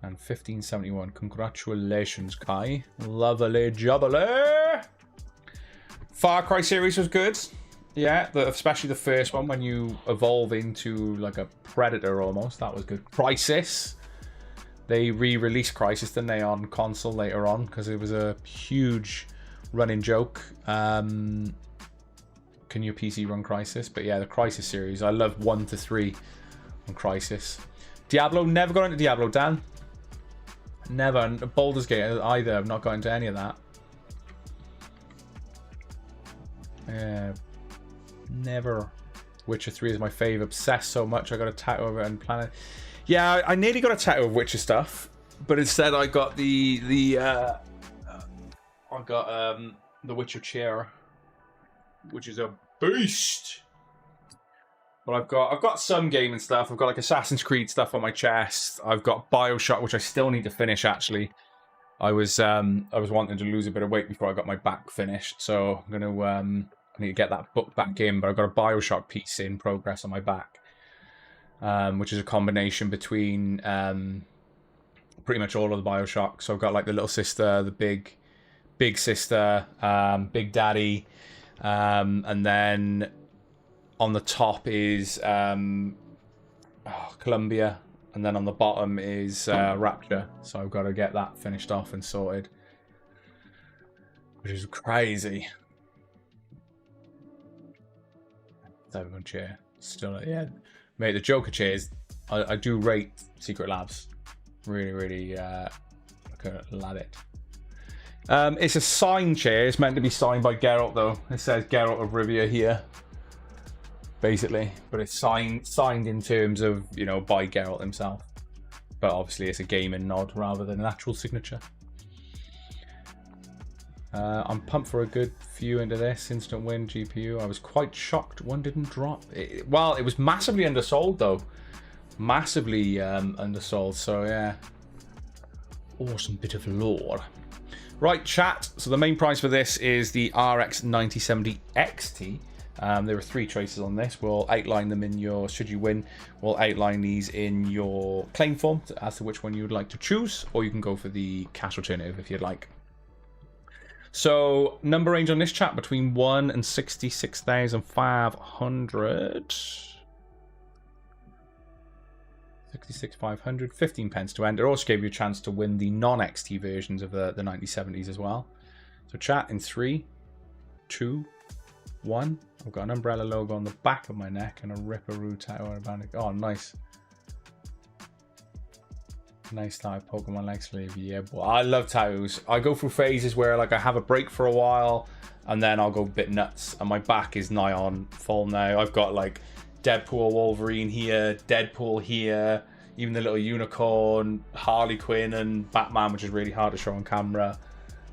And 1571, congratulations, Kai. Lovely jubbly. Far Cry series was good. Yeah, especially the first one when you evolve into like a predator almost. That was good. Crysis. They re-released Crysis, didn't they, on console later on, because it was a huge running joke. Can your PC run Crysis? But yeah, the Crysis series, I love 1 to 3 on Crysis. Diablo, never got into Diablo, Dan. Never. And Baldur's Gate either, I've not got into any of that. Yeah, never. Witcher 3 is my fave. Obsessed so much, I got a tattoo over it and plan it. Yeah, I nearly got a tattoo of Witcher stuff, but instead I got the Witcher chair, which is a beast. But I've got some gaming stuff. I've got like Assassin's Creed stuff on my chest. I've got BioShock, which I still need to finish actually. I was wanting to lose a bit of weight before I got my back finished, so I'm gonna I need to get that book back in. But I've got a BioShock piece in progress on my back. Which is a combination between pretty much all of the BioShock. So I've got like the little sister, the big sister, Big Daddy, and then on the top is Columbia, and then on the bottom is Rapture. So I've got to get that finished off and sorted, which is crazy. Everyone chair still, yeah. Mate, the Joker chairs, I do rate Secret Labs. Really, love it. It's a signed chair. It's meant to be signed by Geralt, though. It says Geralt of Rivia here, basically. But it's signed in terms of, you know, by Geralt himself. But obviously it's a gaming nod rather than an actual signature. I'm pumped for a good few into this. Instant win GPU. I was quite shocked one didn't drop. Well, it was massively undersold though. Massively undersold. So yeah. Awesome bit of lore. Right, chat. So the main price for this is the RX 9070 XT. There are 3 choices on this. We'll outline them in your, should you win, we'll outline these in your claim form as to which one you would like to choose, or you can go for the cash alternative if you'd like. So, number range on this chat between 1 and 66,500. 66,500, 15 pence to enter. Also gave you a chance to win the non-XT versions of the 9070s as well. So, chat in 3, 2, 1. I've got an umbrella logo on the back of my neck and a Ripperoo tattoo on the back. Oh, nice. Nice type Pokemon leg sleeve. Yeah, boy. I love tattoos. I go through phases where like I have a break for a while and then I'll go a bit nuts. And my back is nigh on full now. I've got like Deadpool, Wolverine here, Deadpool here, even the little unicorn, Harley Quinn, and Batman, which is really hard to show on camera.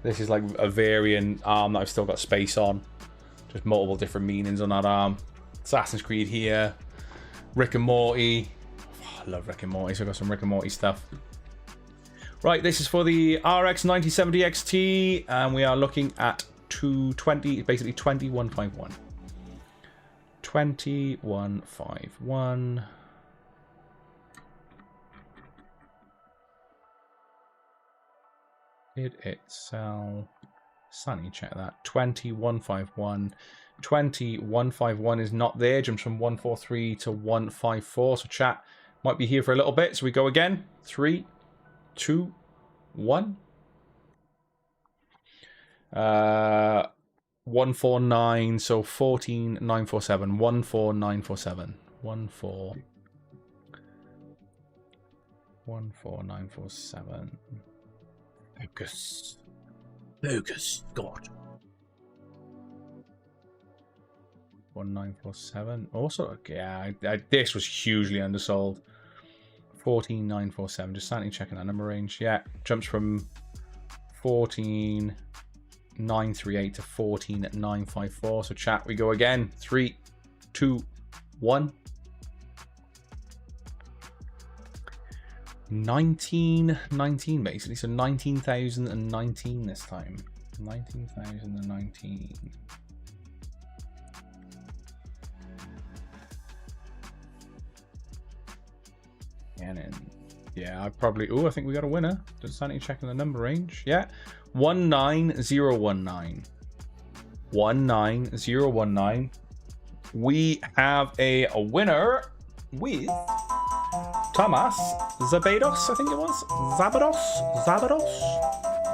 This is like a variant arm that I've still got space on. Just multiple different meanings on that arm. Assassin's Creed here, Rick and Morty. Oh, I love Rick and Morty, so I've got some Rick and Morty stuff. Right, this is for the RX 9070 XT, and we are looking at 220, basically 20151. 20151. Did it sell? Sunny, check that. 20151. 20151 is not there. Jumps from 143 to 154. So chat might be here for a little bit. So we go again. 3, 2, 1. 149. So 14947. 14947. 14947. Focus. Focus. God. 1947. Also, yeah, this was hugely undersold. 14947. Just slightly checking that number range. Yeah, jumps from 14938 to 14954. So chat, we go again. 3, 2, 1. 1919 basically, so 19,019 this time. 19,019. Canon. Yeah, I probably. Oh, I think we got a winner. Just sanity checking the number range. Yeah, 19019. 19019. We have a winner with Thomas Zabados, I think it was. Zabados.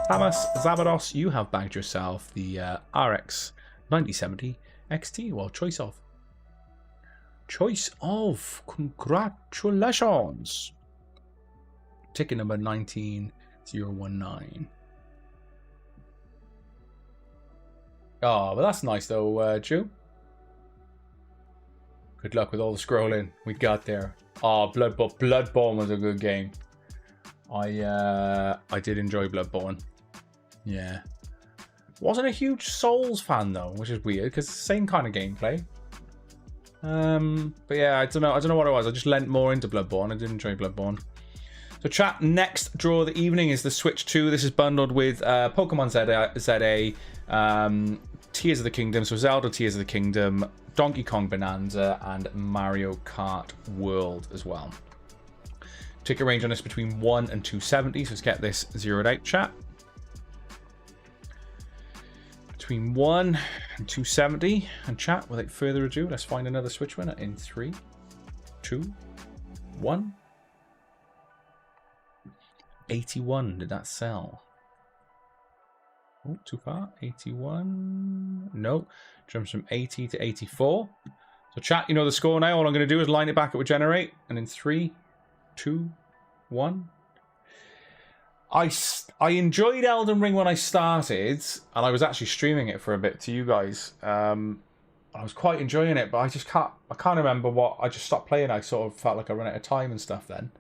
Thomas Zabados, you have bagged yourself the RX 9070 XT. Well, choice of. Congratulations. Ticket number 19019. Oh, but that's nice though, Jew. Good luck with all the scrolling we got there. Oh, Bloodborne was a good game. I did enjoy Bloodborne. Yeah. Wasn't a huge Souls fan though, which is weird because it's the same kind of gameplay. But yeah, I don't know what it was. I just lent more into Bloodborne. I did enjoy Bloodborne. So chat, next draw of the evening is the Switch 2. This is bundled with Pokemon ZA, Tears of the Kingdom, so Zelda Tears of the Kingdom, Donkey Kong Bonanza, and Mario Kart World as well. Ticket range on this between 1 and 270, so let's get this zeroed out, chat. Between 1 and 270, and chat, without further ado, let's find another Switch winner in 3, 2, 1. 81, did that sell? Oh, too far. 81. No. Jumps from 80 to 84. So chat, you know the score now. All I'm going to do is line it back up with generate. And in 3, 2, 1. I enjoyed Elden Ring when I started. And I was actually streaming it for a bit to you guys. I was quite enjoying it. But I can't remember what. I just stopped playing. I sort of felt like I ran out of time and stuff then.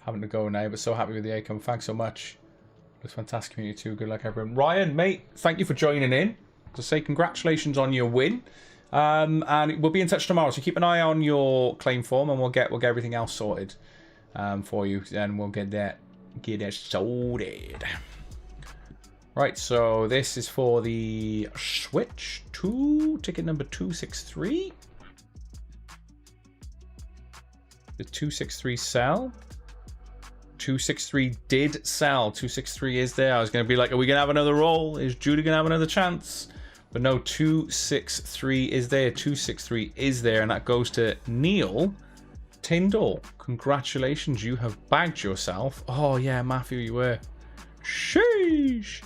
Having to go now, but so happy with the outcome. Thanks so much. Looks fantastic community too. Good luck, everyone. Ryan, mate, thank you for joining in. To say congratulations on your win. And we'll be in touch tomorrow. So keep an eye on your claim form, and we'll get everything else sorted for you, and we'll get that sorted. Right. So this is for the Switch 2, ticket number 263. The 263 sell. 263 did sell. 263 is there. I was going to be like, are we going to have another roll? Is Judy going to have another chance? But no, 263 is there. 263 is there. And that goes to Neil Tyndall. Congratulations. You have bagged yourself. Oh, yeah, Matthew, you were. Sheesh.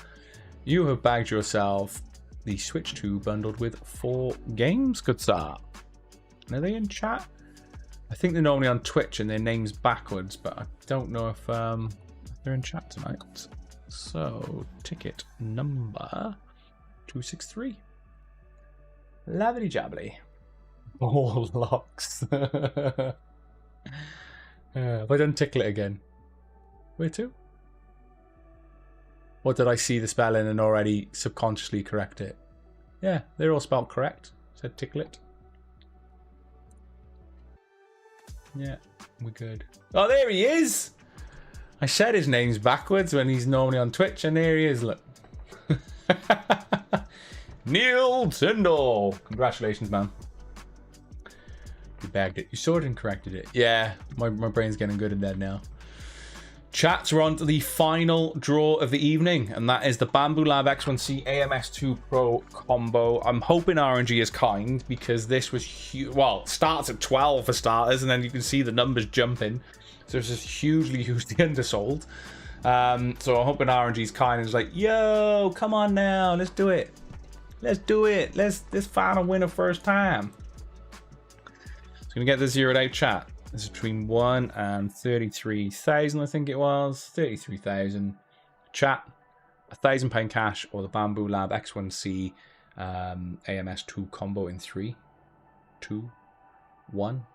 You have bagged yourself the Switch 2 bundled with 4 games. Good start. And are they in chat? I think they're normally on Twitch and their name's backwards, but I don't know if they're in chat tonight. So, ticket number 263. Lovely jubbly. Ball locks. Have I done ticklet again? Where to? Or did I see the spelling and already subconsciously correct it? Yeah, they're all spelled correct. Said ticklet. Yeah, we're good. Oh, there he is! I said his name's backwards when he's normally on Twitch, and there he is, look. Neil Tyndall! Congratulations, man. You bagged it. You sorted and corrected it. Yeah, my brain's getting good at that now. Chats, we're on to the final draw of the evening, and that is the Bambu Lab X1C AMS2 Pro combo. I'm hoping RNG is kind, because this was huge. Well, it starts at 12 for starters, and then you can see the numbers jumping. So it's just hugely undersold. So I'm hoping RNG is kind and is like, yo, come on now, let's do it. Let's do it. Let's find a winner first time. It's going to get the zeroed out chat. This is between 1 and 33,000, I think it was. 33,000. Chat, £1,000 cash, or the Bambu Lab X1C AMS2 combo in 3, 2, 1.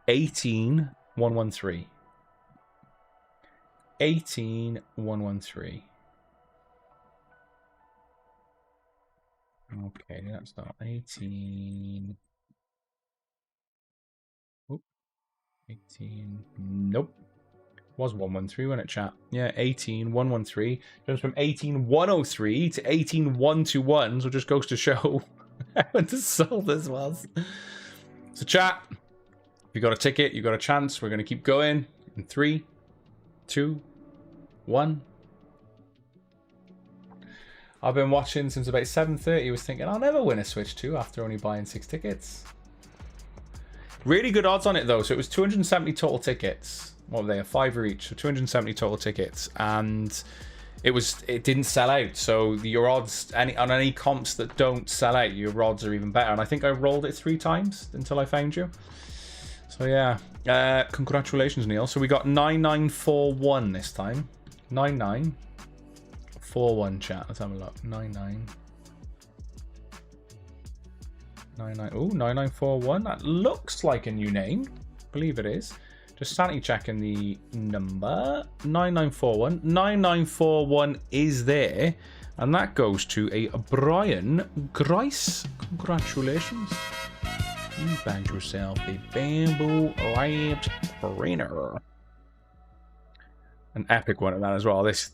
18,113. 18,113. Okay, that's not 18. 18. Nope. Was 113 when it chat. Yeah, 18,113. Jumps from 18,103 to 18,121. So it just goes to show how undersold this was. So chat, if you got a ticket, you got a chance. We're gonna keep going in 3, 2, 1. I've been watching since about 7:30. Was thinking I'll never win a Switch 2 after only buying 6 tickets. Really good odds on it though. So it was 270 total tickets. What were they? A $5 each. So 270 total tickets, and it didn't sell out. So your odds on any comps that don't sell out, your odds are even better. And I think I rolled it 3 times until I found you. So yeah, congratulations, Neil. So we got 9941 this time. 9941 chat. Let's have a look. 99. Oh, 9941. That looks like a new name. I believe it is. Just sanity checking the number. 9941. 9941 is there. And that goes to a Brian Grice. Congratulations. You bagged yourself a Bambu Labs trainer. An epic one at that as well. This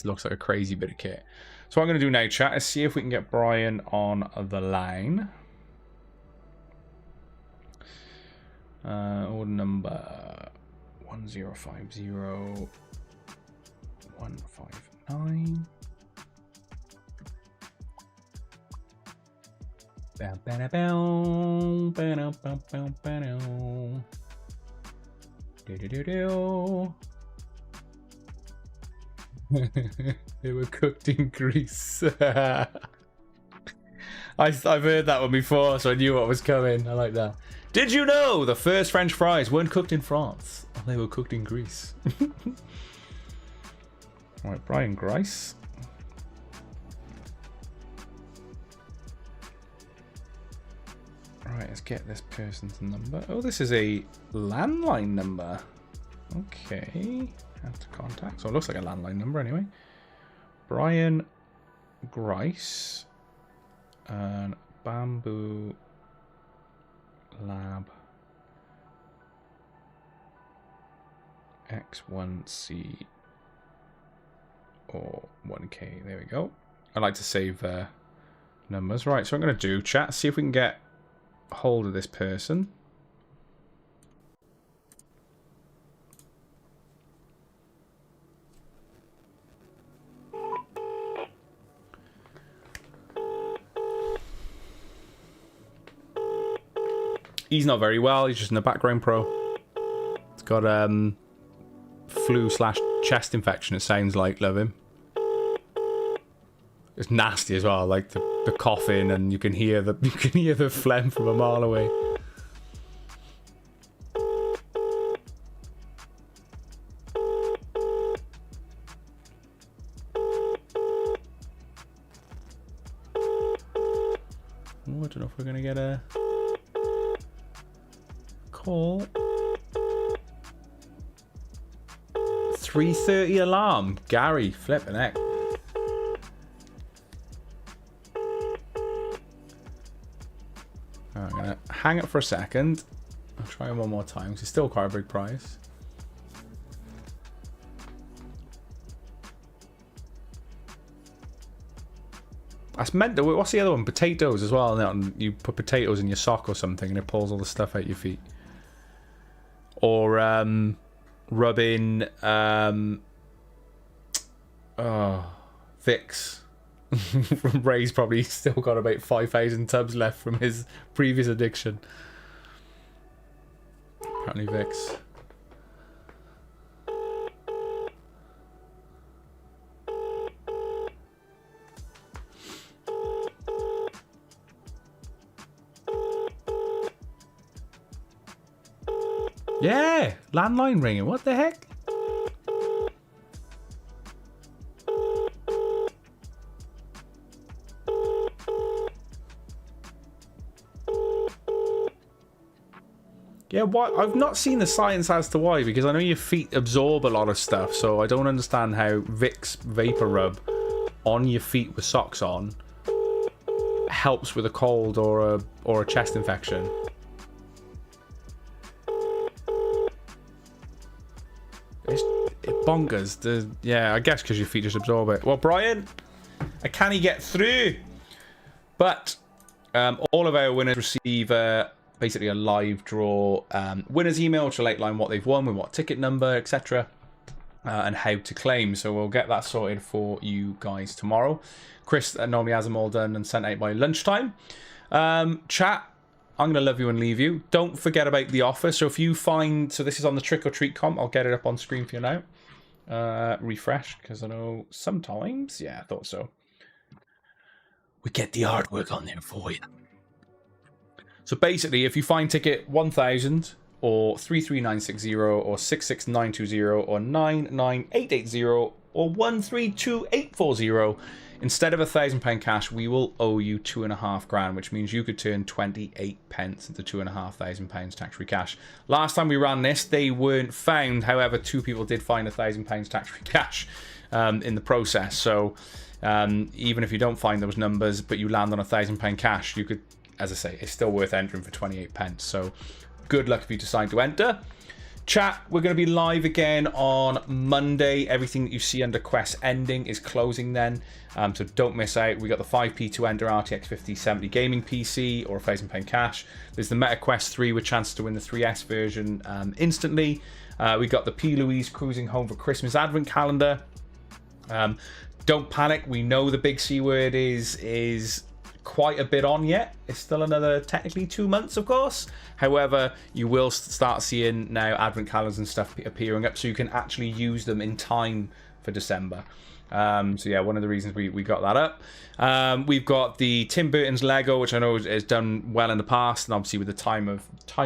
looks like a crazy bit of kit. So what I'm going to do now, chat, is see if we can get Brian on the line. Order number 1050159. They were cooked in grease. I've heard that one before, so I knew what was coming. I like that. Did you know the first French fries weren't cooked in France? They were cooked in Greece. Alright, Brian Grice. Right, let's get this person's number. Oh, this is a landline number. Okay. Have to contact. So it looks like a landline number anyway. Brian Grice. And Bambu Lab X1C or 1K. There we go. I like to save numbers. Right, so I'm going to do chat, see if we can get hold of this person. He's not very well. He's just in the background pro. He's got flu/chest infection. It sounds like. Love him. It's nasty as well. Like the coughing, and you can hear the phlegm from a mile away. we're going to get a call. 3:30 alarm. Gary, flipping heck. I'm going to hang it for a second. I'll try it one more time because it's still quite a big price. That's meant to. What's the other one? Potatoes as well. And you put potatoes in your sock or something and it pulls all the stuff out your feet. Or rubbing Vicks. Ray's probably still got about 5,000 tubs left from his previous addiction. Apparently Vicks. Yeah, landline ringing. What the heck? Yeah, what? I've not seen the science as to why, because I know your feet absorb a lot of stuff, so I don't understand how Vicks Vapor Rub on your feet with socks on helps with a cold or a chest infection. It bonkers. Yeah, I guess because your feet just absorb it. Well, Brian, I can't get through. But all of our winners receive basically a live draw winner's email, which will outline what they've won, with what ticket number, etc. And how to claim. So we'll get that sorted for you guys tomorrow. Chris normally has them all done and sent out by lunchtime. Chat. I'm going to love you and leave you. Don't forget about the offer. So if you find... So this is on the Trick or Treat comp. I'll get it up on screen for you now. Refresh, because I know sometimes... Yeah, I thought so. We get the artwork on there for you. So basically, if you find ticket 1000 or 33960 or 66920 or 99880 or 132840... Instead of £1,000 cash, we will owe you £2,500, which means you could turn 28 pence into £2,500 tax-free cash. Last time we ran this, they weren't found. However, 2 people did find £1,000 tax-free cash in the process. So even if you don't find those numbers, but you land on £1,000 cash, you could, as I say, it's still worth entering for 28 pence. So good luck if you decide to enter. Chat, we're going to be live again on Monday. Everything that you see under Quest Ending is closing then. So don't miss out. We got the 5p to enter RTX 5070 gaming PC or £1,000 cash. There's the Meta Quest 3 with chances to win the 3S version instantly. We got the P. Louise Cruising Home for Christmas Advent Calendar. Don't panic. We know the big C word is quite a bit on yet. It's still another technically 2 months, of course. However, you will start seeing now advent calendars and stuff appearing up, so you can actually use them in time for December. So yeah, one of the reasons we got that up. We've got the Tim Burton's Lego, which I know has done well in the past, and obviously with the time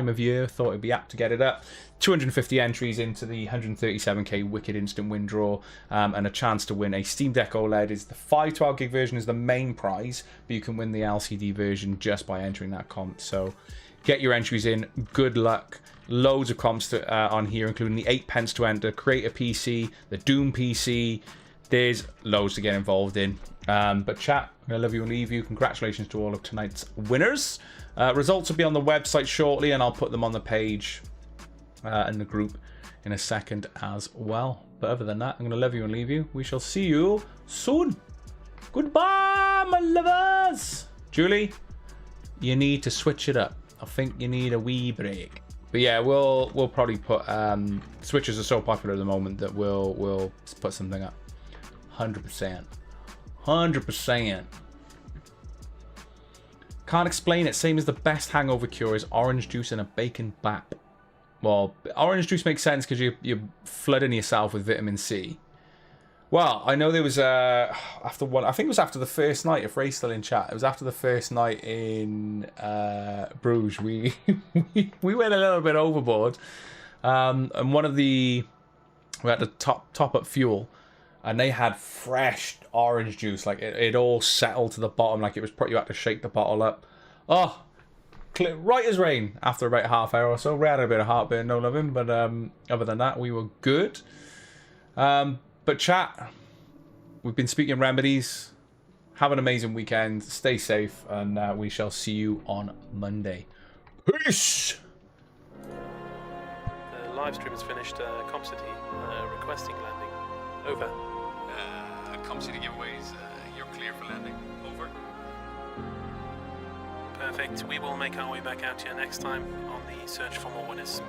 of year, thought it'd be apt to get it up. 250 entries into the 137k Wicked Instant Win Draw, and a chance to win a Steam Deck OLED. Is the 512 gig version is the main prize, but you can win the LCD version just by entering that comp. So get your entries in. Good luck. Loads of comps on here, including the 8 pence to enter, Create a PC, the Doom PC. There's loads to get involved in. But chat, I love you and leave you. Congratulations to all of tonight's winners. Results will be on the website shortly, and I'll put them on the page in the group in a second as well. But other than that, I'm going to love you and leave you. We shall see you soon. Goodbye, my lovers. Julie, you need to switch it up. I think you need a wee break. But yeah, we'll probably put switches are so popular at the moment that we'll put something up. 100%. 100%. Can't explain it. Same as the best hangover cure is orange juice and a bacon bap. Well, orange juice makes sense because you're flooding yourself with vitamin C. Well, I know there was after one. I think it was after the first night. If Ray's still in chat, it was after the first night in Bruges. We went a little bit overboard, and we had to top up fuel, and they had fresh orange juice. Like it all settled to the bottom. Like it was. You had to shake the bottle up. Oh, right as rain after about half hour or so. We had a bit of heartburn, no loving, but other than that, we were good. But chat, we've been speaking remedies. Have an amazing weekend. Stay safe, and we shall see you on Monday. Peace! The live stream is finished. ComCity requesting landing. Over. ComCity giveaways, you're clear for landing. Over. Perfect. We will make our way back out here next time on the search for more winners.